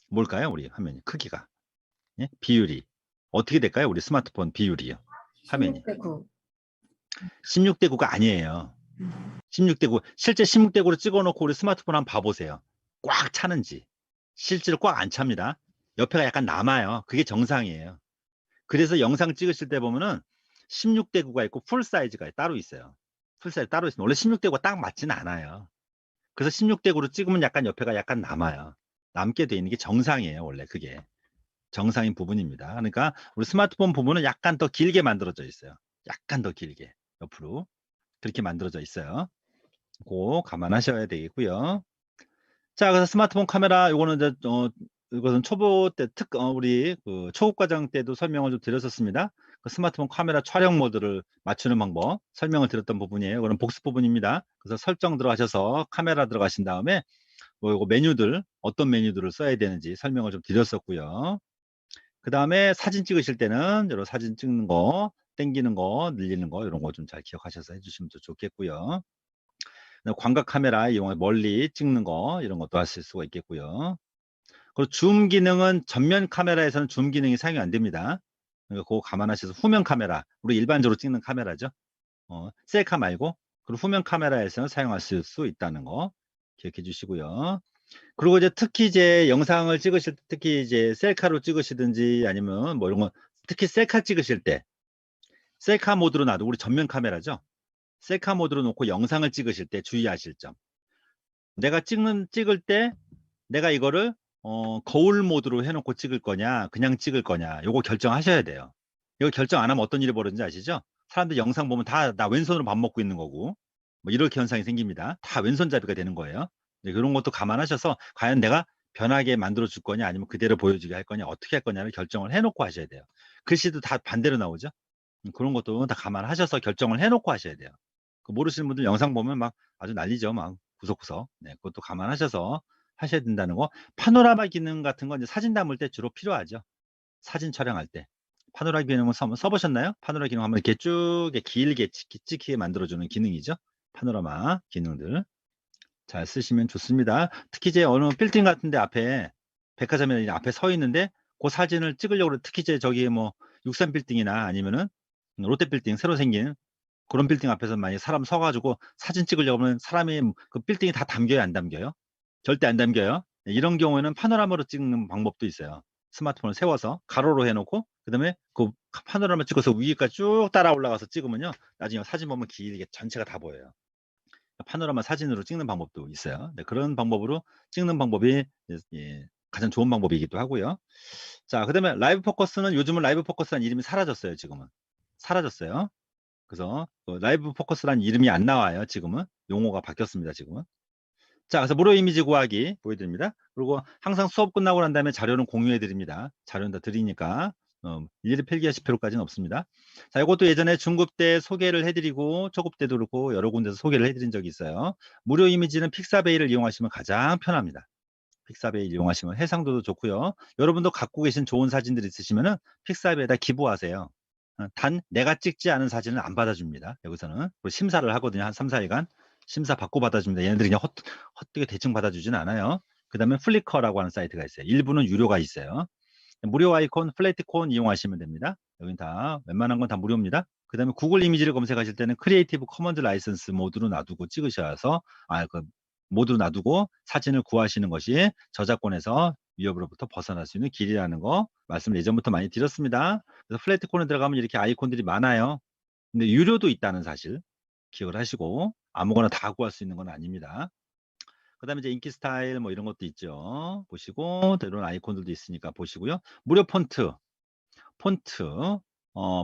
뭘까요? 우리 화면이 크기가. 예? 비율이. 어떻게 될까요? 우리 스마트폰 비율이요. 화면이. 16대 9. 16대 9가 아니에요. 16대 9. 실제 16대 9로 찍어놓고 우리 스마트폰 한번 봐보세요. 꽉 차는지. 실제로 꽉 안 찹니다. 옆에가 약간 남아요. 그게 정상이에요. 그래서 영상 찍으실 때 보면은 16대 9가 있고 풀 사이즈가 따로 있어요. 풀 사이즈 따로 있습니다. 원래 16대 9가 딱 맞지는 않아요. 그래서 16대 9로 찍으면 약간 옆에가 약간 남아요. 남게 돼 있는 게 정상이에요. 원래 그게. 정상인 부분입니다. 그러니까 우리 스마트폰 부분은 약간 더 길게 만들어져 있어요. 약간 더 길게. 옆으로. 그렇게 만들어져 있어요. 그거 감안하셔야 되겠고요. 자, 그래서 스마트폰 카메라 요거는 이제 이것은 초보 때 우리 그 초급 과정 때도 설명을 좀 드렸었습니다. 그 스마트폰 카메라 촬영 모드를 맞추는 방법 설명을 드렸던 부분이에요. 그건 복습 부분입니다. 그래서 설정 들어가셔서 카메라 들어가신 다음에 요거 메뉴들 어떤 메뉴들을 써야 되는지 설명을 좀 드렸었고요. 그 다음에 사진 찍으실 때는 여러 사진 찍는 거, 당기는 거, 늘리는 거 이런 거 좀 잘 기억하셔서 해주시면 좋겠고요. 광각 카메라 이용해 멀리 찍는 거 이런 것도 하실 수가 있겠고요. 그리고 줌 기능은 전면 카메라에서는 줌 기능이 사용이 안 됩니다. 그러니까 그거 감안하셔서 후면 카메라, 우리 일반적으로 찍는 카메라죠. 셀카 말고 그리고 후면 카메라에서는 사용하실 수 있다는 거 기억해 주시고요. 그리고 이제 특히 이제 영상을 찍으실 때 특히 이제 셀카로 찍으시든지 아니면 뭐 이런 거 특히 셀카 찍으실 때 셀카 모드로 놔도 우리 전면 카메라죠. 셀카 모드로 놓고 영상을 찍으실 때 주의하실 점. 내가 찍을 때 내가 이거를 거울 모드로 해놓고 찍을 거냐 그냥 찍을 거냐 요거 결정하셔야 돼요. 이거 결정 안 하면 어떤 일이 벌어지는지 아시죠? 사람들 영상 보면 다 나 왼손으로 밥 먹고 있는 거고 뭐 이렇게 현상이 생깁니다. 다 왼손잡이가 되는 거예요. 그런 것도 감안하셔서 과연 내가 변하게 만들어 줄 거냐 아니면 그대로 보여주게 할 거냐 어떻게 할 거냐를 결정을 해놓고 하셔야 돼요. 글씨도 다 반대로 나오죠. 그런 것도 다 감안하셔서 결정을 해놓고 하셔야 돼요. 모르시는 분들 영상 보면 막 아주 난리죠. 막 구석구석. 네, 그것도 감안하셔서 하셔야 된다는 거. 파노라마 기능 같은 건 이제 사진 담을 때 주로 필요하죠. 사진 촬영할 때. 파노라마 기능은 써보셨나요? 파노라마 기능 한번 이렇게 쭉 길게 찍히게 만들어주는 기능이죠. 파노라마 기능들. 잘 쓰시면 좋습니다. 특히 이제 어느 빌딩 같은데 앞에 백화점에 앞에 서 있는데 그 사진을 찍으려고 특히 이제 저기 뭐 63 빌딩이나 아니면은 롯데 빌딩 새로 생긴 그런 빌딩 앞에서 만약에 사람 서가지고 사진 찍으려고 하면 사람이 그 빌딩이 다 담겨요, 안 담겨요? 절대 안 담겨요. 네, 이런 경우에는 파노라마로 찍는 방법도 있어요. 스마트폰을 세워서 가로로 해놓고 그다음에 그 파노라마 찍어서 위에까지 쭉 따라 올라가서 찍으면요. 나중에 사진 보면 길게 전체가 다 보여요. 파노라마 사진으로 찍는 방법도 있어요. 네, 그런 방법으로 찍는 방법이 가장 좋은 방법이기도 하고요. 자, 그다음에 라이브 포커스는 요즘은 라이브 포커스라는 이름이 사라졌어요. 지금은 사라졌어요. 그래서 라이브 포커스라는 이름이 안 나와요. 지금은 용어가 바뀌었습니다. 지금은. 자, 그래서 무료 이미지 구하기 보여드립니다. 그리고 항상 수업 끝나고 난 다음에 자료는 공유해 드립니다. 자료는 다 드리니까 일일이 필기하실 필요까지는 없습니다. 자, 이것도 예전에 중급 때 소개를 해드리고 초급 때도 그렇고 여러 군데서 소개를 해드린 적이 있어요. 무료 이미지는 픽사베이를 이용하시면 가장 편합니다. 픽사베이 이용하시면 해상도도 좋고요. 여러분도 갖고 계신 좋은 사진들 있으시면은 픽사베이에다 기부하세요. 단 내가 찍지 않은 사진은 안 받아줍니다. 여기서는 심사를 하거든요. 한 3, 4일간 심사 받고 받아줍니다. 얘네들이 그냥 헛되게 대충 받아주진 않아요. 그 다음에 플리커라고 하는 사이트가 있어요. 일부는 유료가 있어요. 무료 아이콘, 플래티콘 이용하시면 됩니다. 여긴 다 웬만한 건 다 무료입니다. 그 다음에 구글 이미지를 검색하실 때는 크리에이티브 커먼드 라이선스 모드로 놔두고 찍으셔서 모드로 놔두고 사진을 구하시는 것이 저작권에서 위협으로부터 벗어날 수 있는 길이라는 거 말씀을 예전부터 많이 드렸습니다. 그래서 플래티콘에 들어가면 이렇게 아이콘들이 많아요. 근데 유료도 있다는 사실 기억을 하시고 아무거나 다 구할 수 있는 건 아닙니다. 그다음에 이제 인기 스타일 뭐 이런 것도 있죠. 보시고 또 이런 아이콘들도 있으니까 보시고요. 무료 폰트, 폰트,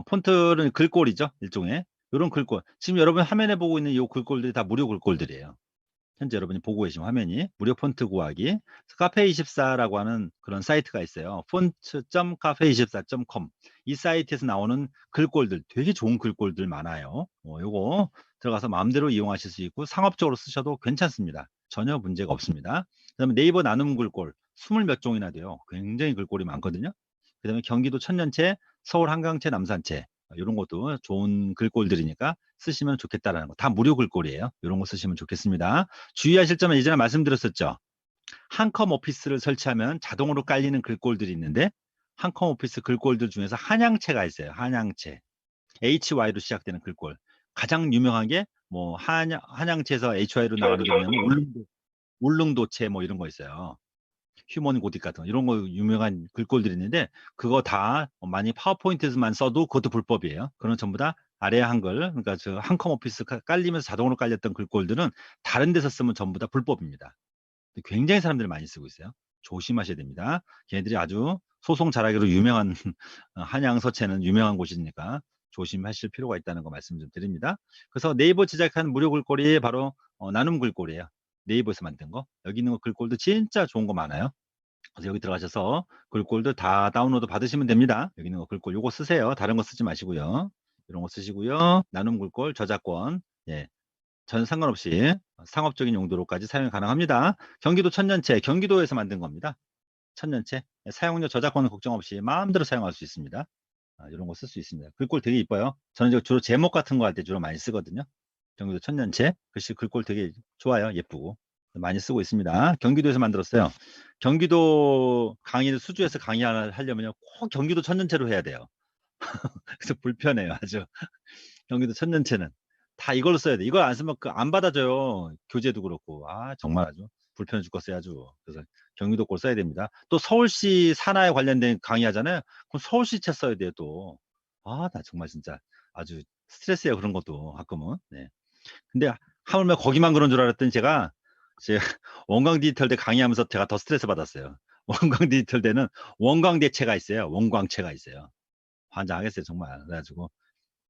폰트는 글꼴이죠, 일종의. 요런 글꼴. 지금 여러분 화면에 보고 있는 요 글꼴들이 다 무료 글꼴들이에요. 현재 여러분이 보고 계신 화면이 무료 폰트 구하기 카페24라고 하는 그런 사이트가 있어요. font.cafe24.com 이 사이트에서 나오는 글꼴들 되게 좋은 글꼴들 많아요. 요거 들어가서 마음대로 이용하실 수 있고 상업적으로 쓰셔도 괜찮습니다. 전혀 문제가 없습니다. 그다음에 네이버 나눔 글꼴 20 몇 종이나 돼요. 굉장히 글꼴이 많거든요. 그다음에 경기도 천년체, 서울 한강체, 남산체 이런 것도 좋은 글꼴들이니까 쓰시면 좋겠다라는 거. 다 무료 글꼴이에요. 이런 거 쓰시면 좋겠습니다. 주의하실 점은 예전에 말씀드렸었죠. 한컴 오피스를 설치하면 자동으로 깔리는 글꼴들이 있는데 한컴 오피스 글꼴들 중에서 한양체가 있어요. 한양체. HY로 시작되는 글꼴. 가장 유명한 게 뭐 한양체에서 HY로 나가는 게 뭐냐면 울릉도체 뭐 이런 거 있어요. 휴먼 고딕 같은 이런 거 유명한 글꼴들이 있는데 그거 다 많이 파워포인트에서만 써도 그것도 불법이에요. 그건 전부 다 아래 한글 그러니까 저 한컴 오피스 깔리면서 자동으로 깔렸던 글꼴들은 다른 데서 쓰면 전부 다 불법입니다. 굉장히 사람들이 많이 쓰고 있어요. 조심하셔야 됩니다. 걔네들이 아주 소송 잘하기로 유명한 한양 서체는 유명한 곳이니까 조심하실 필요가 있다는 거 말씀 좀 드립니다. 그래서 네이버 제작한 무료 글꼴이 바로 나눔 글꼴이에요. 네이버에서 만든 거. 여기 있는 거 글꼴도 진짜 좋은 거 많아요. 그래서 여기 들어가셔서 글꼴들 다 다운로드 받으시면 됩니다. 여기 있는 거 글꼴 요거 쓰세요. 다른 거 쓰지 마시고요. 이런 거 쓰시고요. 나눔 글꼴 저작권 예, 전 상관없이 상업적인 용도로까지 사용이 가능합니다. 경기도 천년체 경기도에서 만든 겁니다. 천년체 사용료 저작권 걱정 없이 마음대로 사용할 수 있습니다. 이런 거 쓸 수 있습니다. 글꼴 되게 이뻐요. 저는 이제 주로 제목 같은 거 할 때 주로 많이 쓰거든요. 경기도 천년체 글씨 글꼴 되게 좋아요. 예쁘고 많이 쓰고 있습니다. 경기도에서 만들었어요. 경기도 강의를 수주에서 강의 하나 하려면요 꼭 경기도 천년체로 해야 돼요. 그래서 불편해요 아주. 경기도 천년체는 다 이걸로 써야 돼. 이걸 안 쓰면 안 받아줘요. 교재도 그렇고. 정말 아주 불편해 죽겠어요 아주. 그래서 경기도 걸 써야 됩니다. 또 서울시 산하에 관련된 강의하잖아요. 그럼 서울시체 써야 돼요 또. 나 정말 진짜 아주 스트레스예요 그런 것도 가끔은. 네. 근데 하물며 거기만 그런 줄 알았더니 제가 원광 디지털대 강의하면서 제가 더 스트레스 받았어요. 원광 디지털대는 원광대체가 있어요. 원광체가 있어요. 환장하겠어요 정말. 그래가지고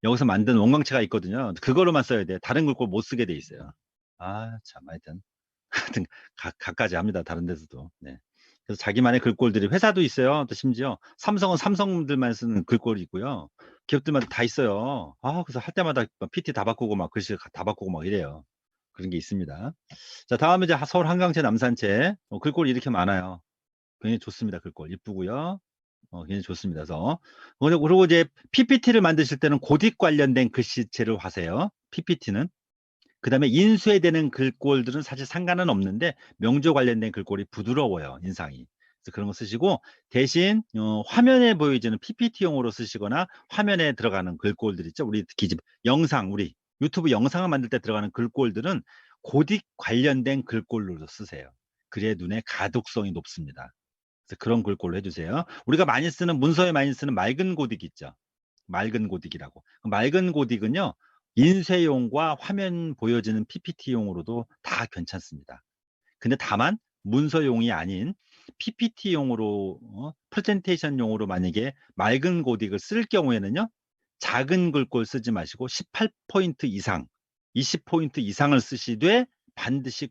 여기서 만든 원광체가 있거든요. 그거로만 써야 돼. 다른 글꼴 못 쓰게 돼 있어요. 참 하여튼 하여튼 갖가지 합니다. 다른 데서도. 네. 그래서 자기만의 글꼴들이 회사도 있어요. 또 심지어 삼성은 삼성들만 쓰는 글꼴이 있고요. 기업들마다 다 있어요. 그래서 할 때마다 PT 다 바꾸고 막 글씨 다 바꾸고 막 이래요. 그런 게 있습니다. 자, 다음에 이제 서울 한강체 남산체 글꼴이 이렇게 많아요. 굉장히 좋습니다. 글꼴 이쁘고요. 굉장히 좋습니다. 그래서 그리고 이제 PPT를 만드실 때는 고딕 관련된 글씨체를 하세요. PPT는 그다음에 인쇄 되는 글꼴들은 사실 상관은 없는데 명조 관련된 글꼴이 부드러워요. 인상이. 그래서 그런 거 쓰시고 대신 화면에 보여지는 PPT용으로 쓰시거나 화면에 들어가는 글꼴들 있죠. 우리 특히 영상 우리 유튜브 영상을 만들 때 들어가는 글꼴들은 고딕 관련된 글꼴로 쓰세요. 그래야 눈에 가독성이 높습니다. 그래서 그런 글꼴로 해주세요. 우리가 많이 쓰는 문서에 많이 쓰는 맑은 고딕 있죠. 맑은 고딕이라고. 맑은 고딕은요. 인쇄용과 화면 보여지는 PPT용으로도 다 괜찮습니다. 근데 다만 문서용이 아닌 PPT용으로 프레젠테이션용으로 만약에 맑은 고딕을 쓸 경우에는요. 작은 글꼴 쓰지 마시고 18포인트 이상, 20포인트 이상을 쓰시되 반드시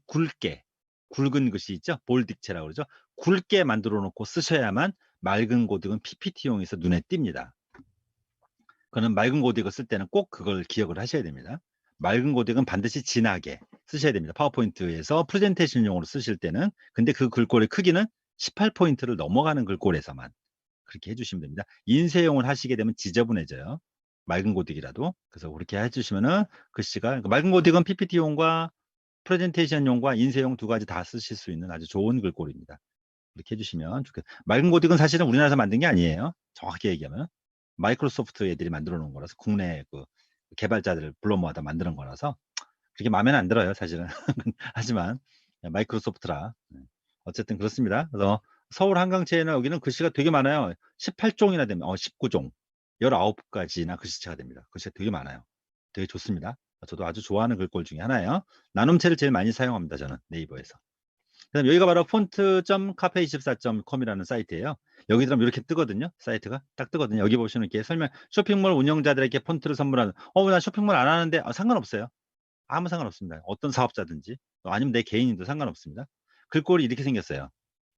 굵은 글씨 있죠? 볼딕체라고 그러죠? 굵게 만들어 놓고 쓰셔야만 맑은 고딕은 PPT용에서 눈에 띕니다. 그는 맑은 고딕을 쓸 때는 꼭 그걸 기억을 하셔야 됩니다. 맑은 고딕은 반드시 진하게 쓰셔야 됩니다. 파워포인트에서 프레젠테이션용으로 쓰실 때는. 근데 그 글꼴의 크기는 18포인트를 넘어가는 글꼴에서만 그렇게 해주시면 됩니다. 인쇄용을 하시게 되면 지저분해져요. 맑은 고딕이라도. 그래서 그렇게 해주시면은 글씨가 맑은 고딕은 PPT용과 프레젠테이션용과 인쇄용 두 가지 다 쓰실 수 있는 아주 좋은 글꼴입니다. 이렇게 해주시면 좋겠 맑은 고딕은 사실은 우리나라에서 만든 게 아니에요. 정확히 얘기하면. 마이크로소프트 애들이 만들어 놓은 거라서 국내 그 개발자들을 불러 모아다 만드는 거라서 그렇게 마음에는 안 들어요, 사실은. 하지만 마이크로소프트라. 어쨌든 그렇습니다. 그래서 서울 한강체에는 여기는 글씨가 되게 많아요. 18종이나 됩니다. 19종. 19가지나 글씨체가 됩니다. 글씨가 되게 많아요. 되게 좋습니다. 저도 아주 좋아하는 글꼴 중에 하나예요. 나눔체를 제일 많이 사용합니다. 저는 네이버에서. 그다음에 여기가 바로 font.cafe24.com이라는 사이트예요. 여기 들어가면 이렇게 뜨거든요. 사이트가 딱 뜨거든요. 여기 보시면 이렇게 설명, 쇼핑몰 운영자들에게 폰트를 선물하는. 나 쇼핑몰 안 하는데. 상관없어요. 아무 상관없습니다. 어떤 사업자든지 아니면 내 개인인도 상관없습니다. 글꼴이 이렇게 생겼어요.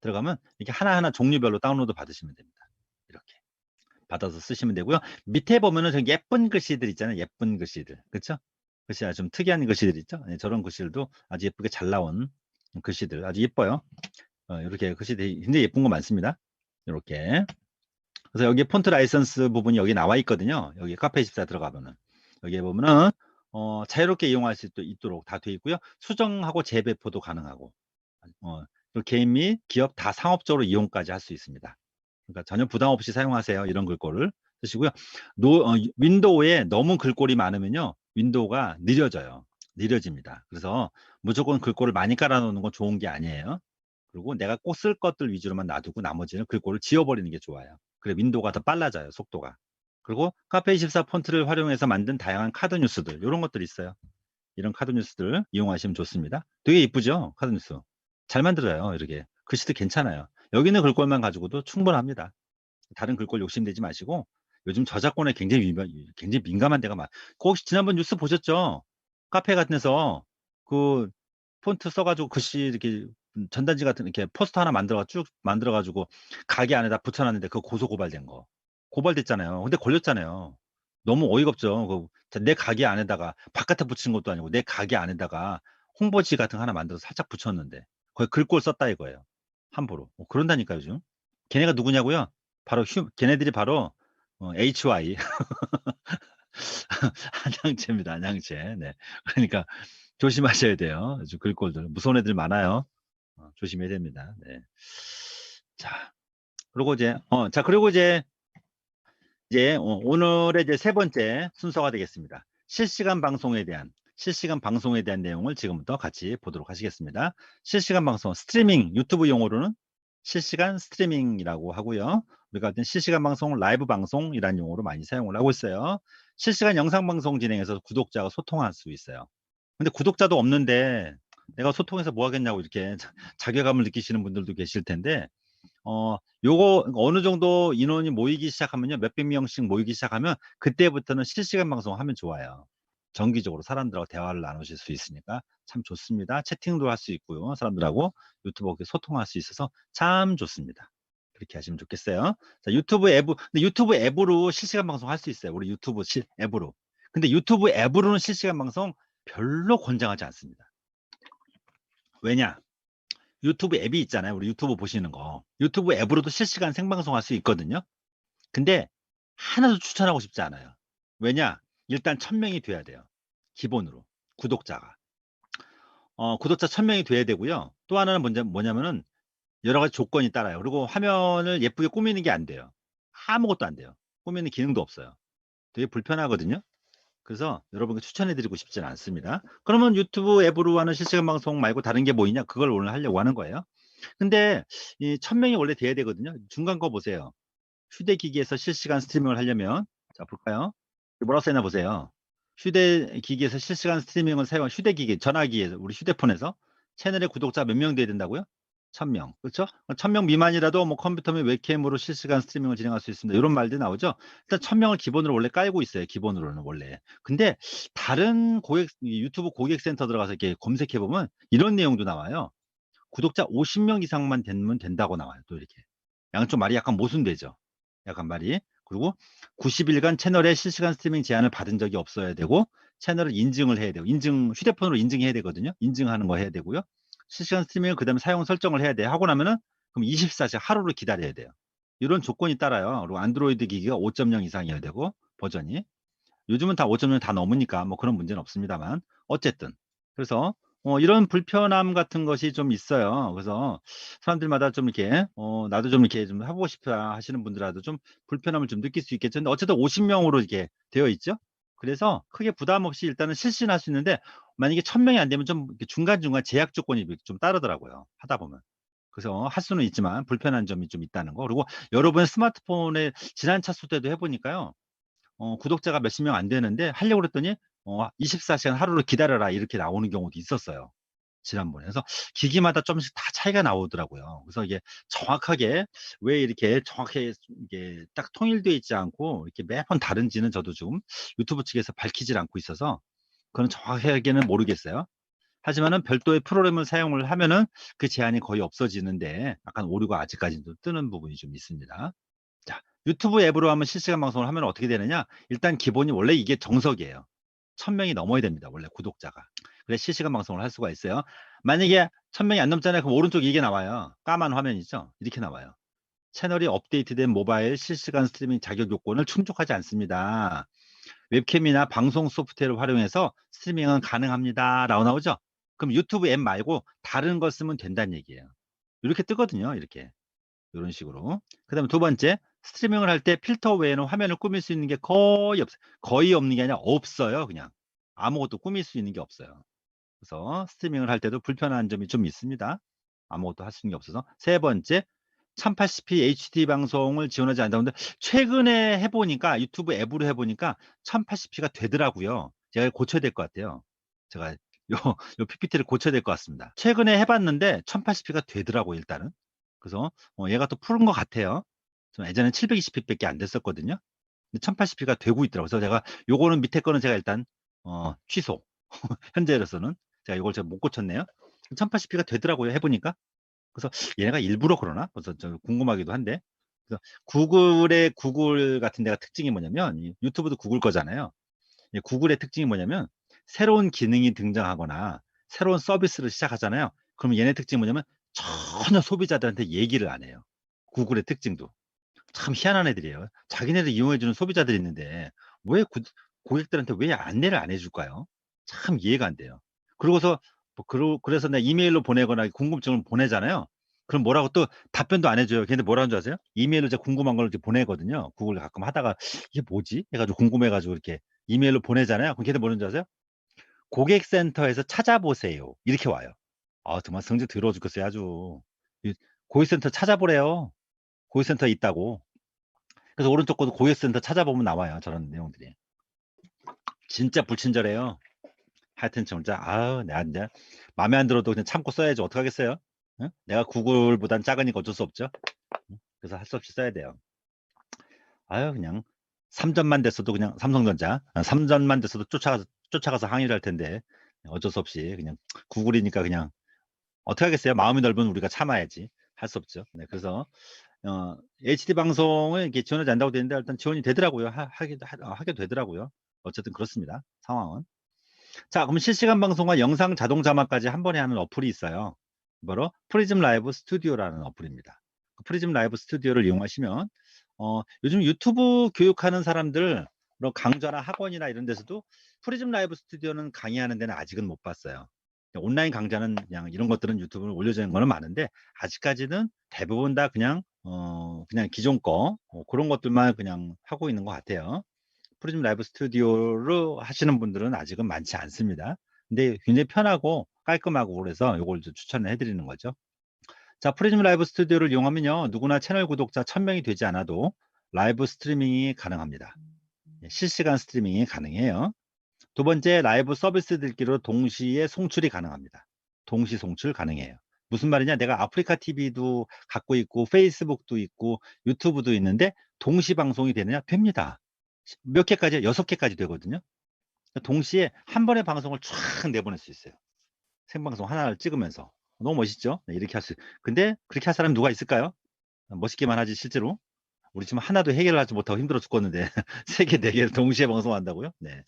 들어가면 이렇게 하나하나 종류별로 다운로드 받으시면 됩니다. 이렇게 받아서 쓰시면 되고요. 밑에 보면은 저 예쁜 글씨들 있잖아요. 예쁜 글씨들. 그렇죠? 글씨 좀 특이한 글씨들 있죠? 네, 저런 글씨들도 아주 예쁘게 잘 나온 글씨들 아주 예뻐요. 이렇게 글씨들이 굉장히 예쁜 거 많습니다. 이렇게. 그래서 여기 폰트 라이선스 부분이 여기 나와 있거든요. 여기 카페24 들어가면은 여기에 보면은 자유롭게 이용할 수 있도록 다 되어 있고요. 수정하고 재배포도 가능하고, 또 개인 및 기업 다 상업적으로 이용까지 할 수 있습니다. 그러니까 전혀 부담 없이 사용하세요. 이런 글꼴을 쓰시고요. 윈도우에 너무 글꼴이 많으면요, 윈도우가 느려집니다. 그래서 무조건 글꼴을 많이 깔아놓는 건 좋은 게 아니에요. 그리고 내가 꼭 쓸 것들 위주로만 놔두고 나머지는 글꼴을 지워버리는 게 좋아요. 그래 윈도우가 더 빨라져요, 속도가. 그리고 카페24 폰트를 활용해서 만든 다양한 카드 뉴스들, 이런 것들이 있어요. 이런 카드 뉴스들을 이용하시면 좋습니다. 되게 이쁘죠? 카드 뉴스. 잘 만들어요. 이렇게 글씨도 괜찮아요. 여기 있는 글꼴만 가지고도 충분합니다. 다른 글꼴 욕심내지 마시고, 요즘 저작권에 굉장히 민감한 데가 혹시 지난번 뉴스 보셨죠? 카페 같은 데서 그 폰트 써가지고 글씨 이렇게 전단지 같은 이렇게 포스터 하나 쭉 만들어가지고 가게 안에다 붙여놨는데 그거 고소 고발된 거. 고발됐잖아요. 근데 걸렸잖아요. 너무 어이가 없죠. 내 가게 안에다가 바깥에 붙인 것도 아니고 내 가게 안에다가 홍보지 같은 거 하나 만들어서 살짝 붙였는데 거기 글꼴 썼다 이거예요. 함부로. 그런다니까요, 요즘. 걔네가 누구냐고요? 걔네들이 바로 HY 한양채입니다. 한양채. 네. 그러니까 조심하셔야 돼요. 요즘 글꼴들 무서운 애들 많아요. 조심해야 됩니다. 네. 자, 그리고 이제 오늘의 이제 세 번째 순서가 되겠습니다. 실시간 방송에 대한 내용을 지금부터 같이 보도록 하시겠습니다. 실시간 방송, 스트리밍, 유튜브 용어로는 실시간 스트리밍이라고 하고요. 우리가 실시간 방송, 라이브 방송이라는 용어로 많이 사용을 하고 있어요. 실시간 영상 방송 진행해서 구독자와 소통할 수 있어요. 근데 구독자도 없는데 내가 소통해서 뭐 하겠냐고 이렇게 자괴감을 느끼시는 분들도 계실 텐데, 요거 어느 정도 인원이 모이기 시작하면요, 몇백 명씩 모이기 시작하면 그때부터는 실시간 방송하면 좋아요. 정기적으로 사람들하고 대화를 나누실 수 있으니까 참 좋습니다. 채팅도 할 수 있고요. 사람들하고 유튜브에 소통할 수 있어서 참 좋습니다. 그렇게 하시면 좋겠어요. 자, 근데 유튜브 앱으로 실시간 방송 할 수 있어요. 우리 유튜브 앱으로. 근데 유튜브 앱으로는 실시간 방송 별로 권장하지 않습니다. 왜냐? 유튜브 앱이 있잖아요. 우리 유튜브 보시는 거. 유튜브 앱으로도 실시간 생방송 할 수 있거든요. 근데 하나도 추천하고 싶지 않아요. 왜냐? 일단 1000명이 돼야 돼요. 기본으로. 구독자가. 구독자 1000명이 돼야 되고요. 또 하나는 뭐냐면은 여러 가지 조건이 따라요. 그리고 화면을 예쁘게 꾸미는 게 안 돼요. 아무것도 안 돼요. 꾸미는 기능도 없어요. 되게 불편하거든요. 그래서 여러분께 추천해드리고 싶지는 않습니다. 그러면 유튜브 앱으로 하는 실시간 방송 말고 다른 게 뭐 있냐? 그걸 오늘 하려고 하는 거예요. 근데 이 1000명이 원래 돼야 되거든요. 중간 거 보세요. 휴대기기에서 실시간 스트리밍을 하려면, 자 볼까요? 뭐라고 써있나 보세요. 휴대기기에서 실시간 스트리밍을 사용한 휴대기기, 전화기에서, 우리 휴대폰에서 채널의 구독자 몇 명 돼야 된다고요? 1000명. 그렇죠? 1000명 미만이라도 뭐 컴퓨터면 웹캠으로 실시간 스트리밍을 진행할 수 있습니다. 이런 말들 나오죠? 일단 1000명을 기본으로 원래 깔고 있어요. 기본으로는 원래. 근데 다른 유튜브 고객센터 들어가서 이렇게 검색해 보면 이런 내용도 나와요. 구독자 50명 이상만 되면 된다고 나와요. 또 이렇게. 양쪽 말이 약간 모순되죠. 약간 말이. 그리고 90일간 채널에 실시간 스트리밍 제한을 받은 적이 없어야 되고, 채널을 인증을 해야 되고, 휴대폰으로 인증해야 되거든요. 인증하는 거 해야 되고요. 실시간 스트리밍을 그다음에 사용 설정을 해야 돼요. 하고 나면은 그럼 24시간 하루를 기다려야 돼요. 이런 조건이 따라요. 그리고 안드로이드 기기가 5.0 이상이어야 되고, 버전이. 요즘은 다 5.0 다 넘으니까 뭐 그런 문제는 없습니다만, 어쨌든 그래서 이런 불편함 같은 것이 좀 있어요. 그래서 사람들마다 좀 이렇게 나도 좀 이렇게 좀 해보고 싶다 하시는 분들라도 좀 불편함을 좀 느낄 수 있겠죠. 근데 어쨌든 50명으로 이렇게 되어 있죠. 그래서 크게 부담 없이 일단은 실시할 수 있는데, 만약에 1000명이 안 되면 좀 이렇게 중간중간 제약 조건이 좀 따르더라고요. 하다 보면. 그래서 할 수는 있지만 불편한 점이 좀 있다는 거. 그리고 여러분의 스마트폰에 지난 차수 때도 해보니까요. 구독자가 몇십 명 안 되는데 하려고 그랬더니 24시간 하루를 기다려라 이렇게 나오는 경우도 있었어요. 지난번에. 그래서 기기마다 좀씩 다 차이가 나오더라고요. 그래서 이게 정확하게 왜 이렇게 정확하게 이게 딱 통일되어 있지 않고 이렇게 매번 다른지는 저도 좀 유튜브 측에서 밝히질 않고 있어서 그건 정확하게는 모르겠어요. 하지만은 별도의 프로그램을 사용을 하면은 그 제한이 거의 없어지는데 약간 오류가 아직까지도 뜨는 부분이 좀 있습니다. 자, 유튜브 앱으로 하면 실시간 방송을 하면 어떻게 되느냐? 일단 기본이 원래 이게 정석이에요. 1000명이 넘어야 됩니다. 원래 구독자가. 그래야 실시간 방송을 할 수가 있어요. 만약에 1000명이 안 넘잖아요. 그럼 오른쪽에 이게 나와요. 까만 화면이죠. 이렇게 나와요. 채널이 업데이트된 모바일 실시간 스트리밍 자격 요건을 충족하지 않습니다. 웹캠이나 방송 소프트웨어를 활용해서 스트리밍은 가능합니다. 라고 나오죠. 그럼 유튜브 앱 말고 다른 거 쓰면 된다는 얘기예요. 이렇게 뜨거든요. 이렇게. 이런 식으로. 그 다음에 두 번째, 스트리밍을 할 때 필터 외에는 화면을 꾸밀 수 있는 게 거의 없어요. 거의 없는 게 아니라 없어요. 그냥. 아무것도 꾸밀 수 있는 게 없어요. 그래서 스트리밍을 할 때도 불편한 점이 좀 있습니다. 아무것도 할 수 있는 게 없어서. 세 번째, 1080p HD 방송을 지원하지 않는다는데 최근에 해보니까 유튜브 앱으로 해보니까 1080p가 되더라고요. 제가 고쳐야 될 것 같아요. 제가 요 PPT를 고쳐야 될 것 같습니다. 최근에 해봤는데 1080p가 되더라고 일단은. 그래서 얘가 또 푸른 것 같아요. 좀 예전에 720p밖에 안 됐었거든요. 근데 1080p가 되고 있더라고요. 그래서 제가 요거는 밑에 거는 제가 일단 취소. 현재로서는 제가 이걸 제가 못 고쳤네요. 1080p가 되더라고요. 해보니까. 그래서 얘네가 일부러 그러나? 그래서 저 궁금하기도 한데. 그래서 구글의 구글 같은 데가 특징이 뭐냐면 이 유튜브도 구글 거잖아요. 이 구글의 특징이 뭐냐면 새로운 기능이 등장하거나 새로운 서비스를 시작하잖아요. 그러면 얘네 특징이 뭐냐면 전혀 소비자들한테 얘기를 안 해요. 구글의 특징도. 참 희한한 애들이에요. 자기네들 이용해주는 소비자들이 있는데 왜 고객들한테 왜 안내를 안 해줄까요? 참 이해가 안 돼요. 그러고서 그래서 내가 이메일로 보내거나 궁금증을 보내잖아요. 그럼 뭐라고 또 답변도 안 해줘요. 걔네 뭐라는 줄 아세요? 이메일로 제가 궁금한 걸 이렇게 보내거든요. 구글 가끔 하다가 이게 뭐지? 해가지고 궁금해가지고 이렇게 이메일로 보내잖아요. 그럼 걔네 뭐라는 줄 아세요? 고객센터에서 찾아보세요. 이렇게 와요. 아, 정말 성질 더러워 죽겠어요. 아주. 고객센터 찾아보래요. 고객센터에 있다고. 그래서 오른쪽 것도 고객센터 찾아보면 나와요. 저런 내용들이. 진짜 불친절해요. 하여튼 진짜 아우 내가 이제 마음에 안 들어도 그냥 참고 써야지 어떡하겠어요. 응? 내가 구글보단 작으니까 어쩔 수 없죠. 응? 그래서 할 수 없이 써야 돼요. 아유 그냥 3점만 됐어도 그냥 삼성전자 3점만 됐어도 쫓아가서 항의를 할 텐데 어쩔 수 없이 그냥 구글이니까 그냥 어떡하겠어요. 마음이 넓은 우리가 참아야지. 할 수 없죠. 네, 그래서 HD 방송을 이렇게 지원하지 않는다고 되는데 일단 지원이 되더라고요. 하게 되더라고요. 어쨌든 그렇습니다. 상황은. 자, 그럼 실시간 방송과 영상 자동 자막까지 한 번에 하는 어플이 있어요. 바로 프리즘 라이브 스튜디오라는 어플입니다. 그 프리즘 라이브 스튜디오를 이용하시면 요즘 유튜브 교육하는 사람들 강좌나 학원이나 이런 데서도 프리즘 라이브 스튜디오는 강의하는 데는 아직은 못 봤어요. 온라인 강좌는 그냥 이런 것들은 유튜브에 올려지는 거는 많은데 아직까지는 대부분 다 그냥 기존 거 그런 것들만 그냥 하고 있는 것 같아요. 프리즘 라이브 스튜디오로 하시는 분들은 아직은 많지 않습니다. 근데 굉장히 편하고 깔끔하고 그래서 이걸 추천을 해드리는 거죠. 자, 프리즘 라이브 스튜디오를 이용하면요, 누구나 채널 구독자 1000명이 되지 않아도 라이브 스트리밍이 가능합니다. 실시간 스트리밍이 가능해요. 두 번째, 라이브 서비스들끼리 동시에 송출이 가능합니다. 동시 송출 가능해요. 무슨 말이냐? 내가 아프리카 TV도 갖고 있고 페이스북도 있고 유튜브도 있는데 동시 방송이 되느냐? 됩니다. 몇 개까지? 6개까지 되거든요. 동시에 한 번의 방송을 쫙 내보낼 수 있어요. 생방송 하나를 찍으면서. 너무 멋있죠? 네, 이렇게 할 수. 근데 그렇게 할 사람이 누가 있을까요? 멋있게만 하지 실제로. 우리 지금 하나도 해결을 하지 못하고 힘들어 죽겠는데 3개, 4개를 동시에 방송한다고요? 네.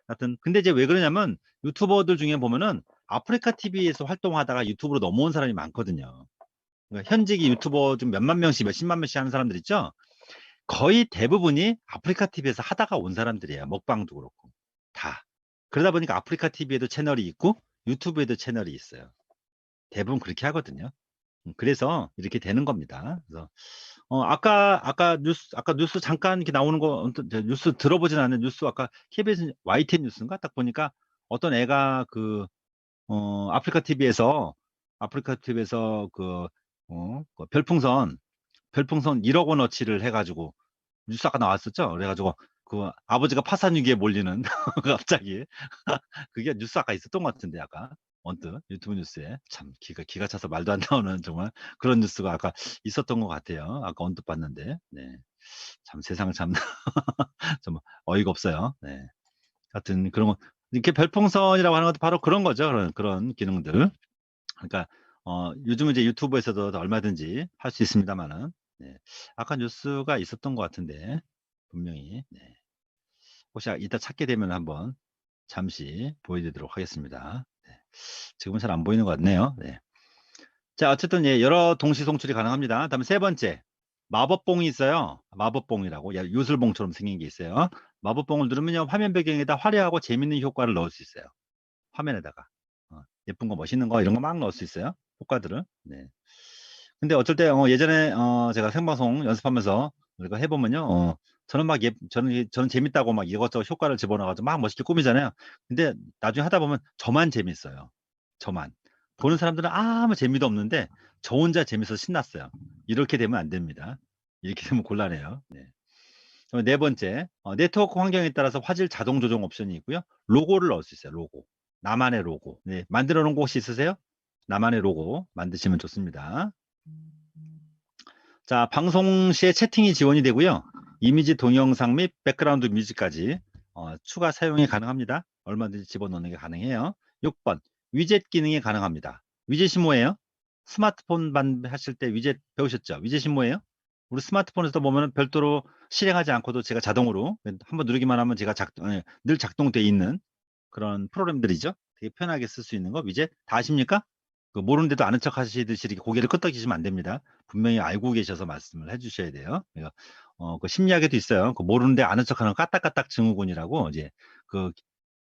하여튼 근데 이제 왜 그러냐면 유튜버들 중에 보면은 아프리카 TV에서 활동하다가 유튜브로 넘어온 사람이 많거든요. 그러니까 현직이 유튜버 좀 몇만 명씩, 몇십만 명씩 하는 사람들 있죠? 거의 대부분이 아프리카 TV에서 하다가 온 사람들이에요. 먹방도 그렇고. 다. 그러다 보니까 아프리카 TV에도 채널이 있고 유튜브에도 채널이 있어요. 대부분 그렇게 하거든요. 그래서 이렇게 되는 겁니다. 그래서 아까 뉴스 잠깐 이렇게 나오는 거 뉴스 들어보진 않는 뉴스 아까 KBS YTN 뉴스인가 딱 보니까 어떤 애가 아프리카 TV에서 그 별풍선 1억 원어치를 해가지고 뉴스 아까 나왔었죠. 그래가지고 그 아버지가 파산 위기에 몰리는 갑자기 그게 뉴스 아까 있었던 것 같은데 아까 언뜻 유튜브 뉴스에 참 기가 차서 말도 안 나오는 정말 그런 뉴스가 아까 있었던 것 같아요. 아까 언뜻 봤는데. 네. 참 세상 참 좀 어이가 없어요. 네. 하여튼 그런 거 이렇게 별풍선이라고 하는 것도 바로 그런 거죠. 그런 기능들. 그러니까 요즘은 이제 유튜브에서도 얼마든지 할 수 있습니다마는 네. 아까 뉴스가 있었던 것 같은데 분명히 네. 혹시 이따 찾게 되면 한번 잠시 보여드리도록 하겠습니다. 네. 지금은 잘 안 보이는 것 같네요. 네. 자, 어쨌든 예, 여러 동시 송출이 가능합니다. 다음에 세 번째 마법봉이 있어요. 마법봉이라고 요술봉처럼 생긴 게 있어요. 마법봉을 누르면요 화면 배경에다 화려하고 재밌는 효과를 넣을 수 있어요. 화면에다가 예쁜 거 멋있는 거 이런 거 막 넣을 수 있어요. 효과들을. 네. 근데 어쩔 때 예전에 제가 생방송 연습하면서 이거 해보면요 저는 막 저는 재밌다고 막 이것저것 효과를 집어넣어가지고 막 멋있게 꾸미잖아요. 근데 나중에 하다 보면 저만 재밌어요. 저만. 보는 사람들은 아무 재미도 없는데 저 혼자 재밌어서 신났어요. 이렇게 되면 안 됩니다. 이렇게 되면 곤란해요. 네. 그럼 네 번째, 네트워크 환경에 따라서 화질 자동 조정 옵션이 있고요. 로고를 넣을 수 있어요. 로고. 나만의 로고. 네, 만들어 놓은 거 혹시 있으세요? 나만의 로고 만드시면 좋습니다. 자, 방송 시에 채팅이 지원이 되고요. 이미지 동영상 및 백그라운드 뮤직까지 추가 사용이 가능합니다. 얼마든지 집어넣는 게 가능해요. 6번, 위젯 기능이 가능합니다. 위젯이 뭐예요? 스마트폰 하실 때 위젯 배우셨죠? 위젯이 뭐예요? 우리 스마트폰에서 보면 별도로 실행하지 않고도 제가 자동으로 한번 누르기만 하면 제가 늘 작동되어 있는 그런 프로그램들이죠. 되게 편하게 쓸 수 있는 거 위젯 다 아십니까? 그 모르는데도 아는 척 하시듯이 이렇게 고개를 끄덕이시면 안 됩니다. 분명히 알고 계셔서 말씀을 해 주셔야 돼요. 그러니까 그 심리학에도 있어요. 그 모르는데 아는 척하는 까딱까딱 증후군이라고 이제 그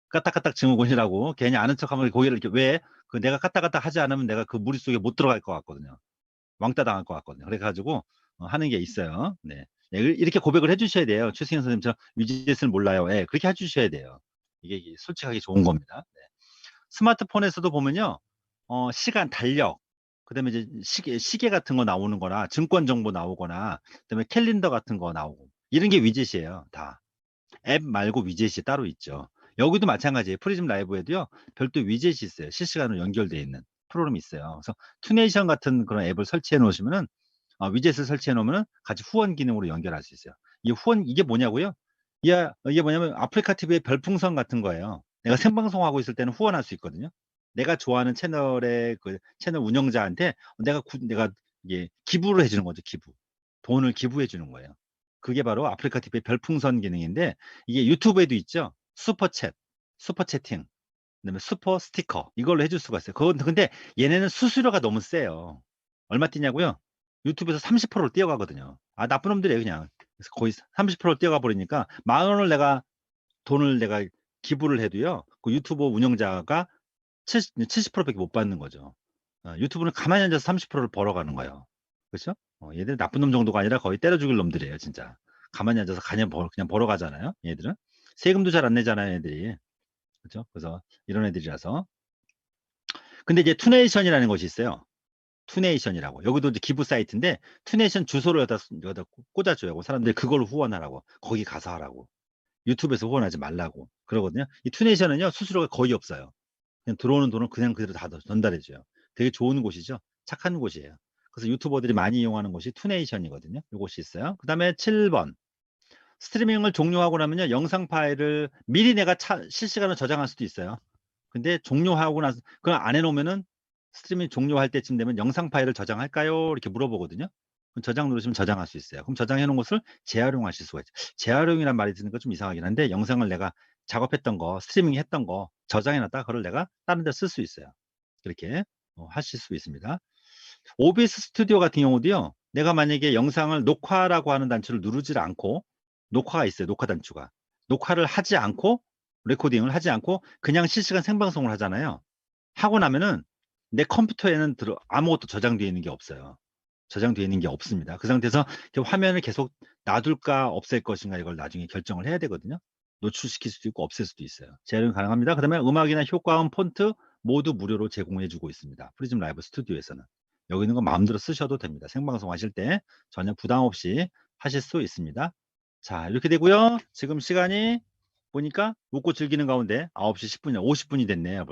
까딱까딱 증후군이라고 괜히 아는 척하면 고개를 이렇게 왜 그 내가 까딱까딱 하지 않으면 내가 그 무리 속에 못 들어갈 것 같거든요. 왕따 당할 것 같거든요. 그래 가지고 하는 게 있어요. 네. 네, 이렇게 고백을 해 주셔야 돼요. 최승현 선생님처럼 위젯을 몰라요. 예. 그렇게 해 주셔야 돼요. 이게 솔직하게 좋은 겁니다. 네. 스마트폰에서도 보면요. 시간, 달력, 그다음에 이제 시계 같은 거 나오는 거나 증권 정보 나오거나 그다음에 캘린더 같은 거 나오고 이런 게 위젯이에요, 다. 앱 말고 위젯이 따로 있죠. 여기도 마찬가지예요. 프리즘 라이브에도요. 별도 위젯이 있어요. 실시간으로 연결되어 있는 프로그램이 있어요. 그래서 투네이션 같은 그런 앱을 설치해 놓으시면은 위젯을 설치해 놓으면은 같이 후원 기능으로 연결할 수 있어요. 이 후원 이게 뭐냐고요? 이게 뭐냐면 아프리카 TV의 별풍선 같은 거예요. 내가 생방송하고 있을 때는 후원할 수 있거든요. 내가 좋아하는 채널의 그 채널 운영자한테 내가 이게 기부를 해 주는 거죠, 기부. 돈을 기부해 주는 거예요. 그게 바로 아프리카 TV의 별풍선 기능인데 이게 유튜브에도 있죠. 슈퍼챗, 슈퍼채팅, 그다음에 슈퍼 스티커 이걸로 해줄 수가 있어요. 그건 근데 얘네는 수수료가 너무 세요. 얼마 뛰냐고요? 유튜브에서 30%를 뛰어가거든요. 나쁜 놈들이에요, 그냥. 그래서 거의 30%를 뛰어가 버리니까 10,000원을 돈을 내가 기부를 해도요. 그 유튜브 운영자가 70% 밖에 못 받는 거죠. 유튜브는 가만히 앉아서 30%를 벌어가는 거예요. 그렇죠? 얘들은 나쁜 놈 정도가 아니라 거의 때려 죽일 놈들이에요, 진짜. 가만히 앉아서 그냥 벌어가잖아요, 얘들은. 세금도 잘 안 내잖아요, 얘들이. 그렇죠? 그래서 이런 애들이라서. 근데 이제 투네이션이라는 것이 있어요. 투네이션이라고. 여기도 이제 기부 사이트인데 투네이션 주소를 여기다 꽂아줘요. 그 사람들이 그걸 후원하라고. 거기 가서 하라고. 유튜브에서 후원하지 말라고. 그러거든요. 이 투네이션은요, 수수료가 거의 없어요. 그냥 들어오는 돈을 그냥 그대로 다 전달해 줘요. 되게 좋은 곳이죠. 착한 곳이에요. 그래서 유튜버들이 많이 이용하는 곳이 투네이션이거든요. 이곳이 있어요. 그다음에 7번. 스트리밍을 종료하고 나면요. 영상 파일을 미리 내가 실시간으로 저장할 수도 있어요. 근데 종료하고 나서 그걸 안 해 놓으면은 스트리밍 종료할 때쯤 되면 "영상 파일을 저장할까요?" 이렇게 물어보거든요. 그럼 저장 누르시면 저장할 수 있어요. 그럼 저장해 놓은 것을 재활용하실 수가 있죠. 재활용이란 말이 드니까 좀 이상하긴 한데 영상을 내가 작업했던 거, 스트리밍 했던 거 저장해 놨다가 그걸 내가 다른 데 쓸 수 있어요. 그렇게 하실 수 있습니다. OBS 스튜디오 같은 경우도요. 내가 만약에 영상을 녹화라고 하는 단추를 누르질 않고 녹화가 있어요, 녹화 단추가. 녹화를 하지 않고 레코딩을 하지 않고 그냥 실시간 생방송을 하잖아요. 하고 나면은 내 컴퓨터에는 아무것도 저장되어 있는 게 없어요. 저장되어 있는 게 없습니다. 그 상태에서 화면을 계속 놔둘까 없앨 것인가 이걸 나중에 결정을 해야 되거든요. 노출시킬 수도 있고 없앨 수도 있어요. 재활용 가능합니다. 그다음에 음악이나 효과음, 폰트 모두 무료로 제공해 주고 있습니다. 프리즘 라이브 스튜디오에서는. 여기 있는 거 마음대로 쓰셔도 됩니다. 생방송 하실 때 전혀 부담 없이 하실 수 있습니다. 자, 이렇게 되고요. 지금 시간이 보니까 웃고 즐기는 가운데 9시 10분이 50분이 됐네요.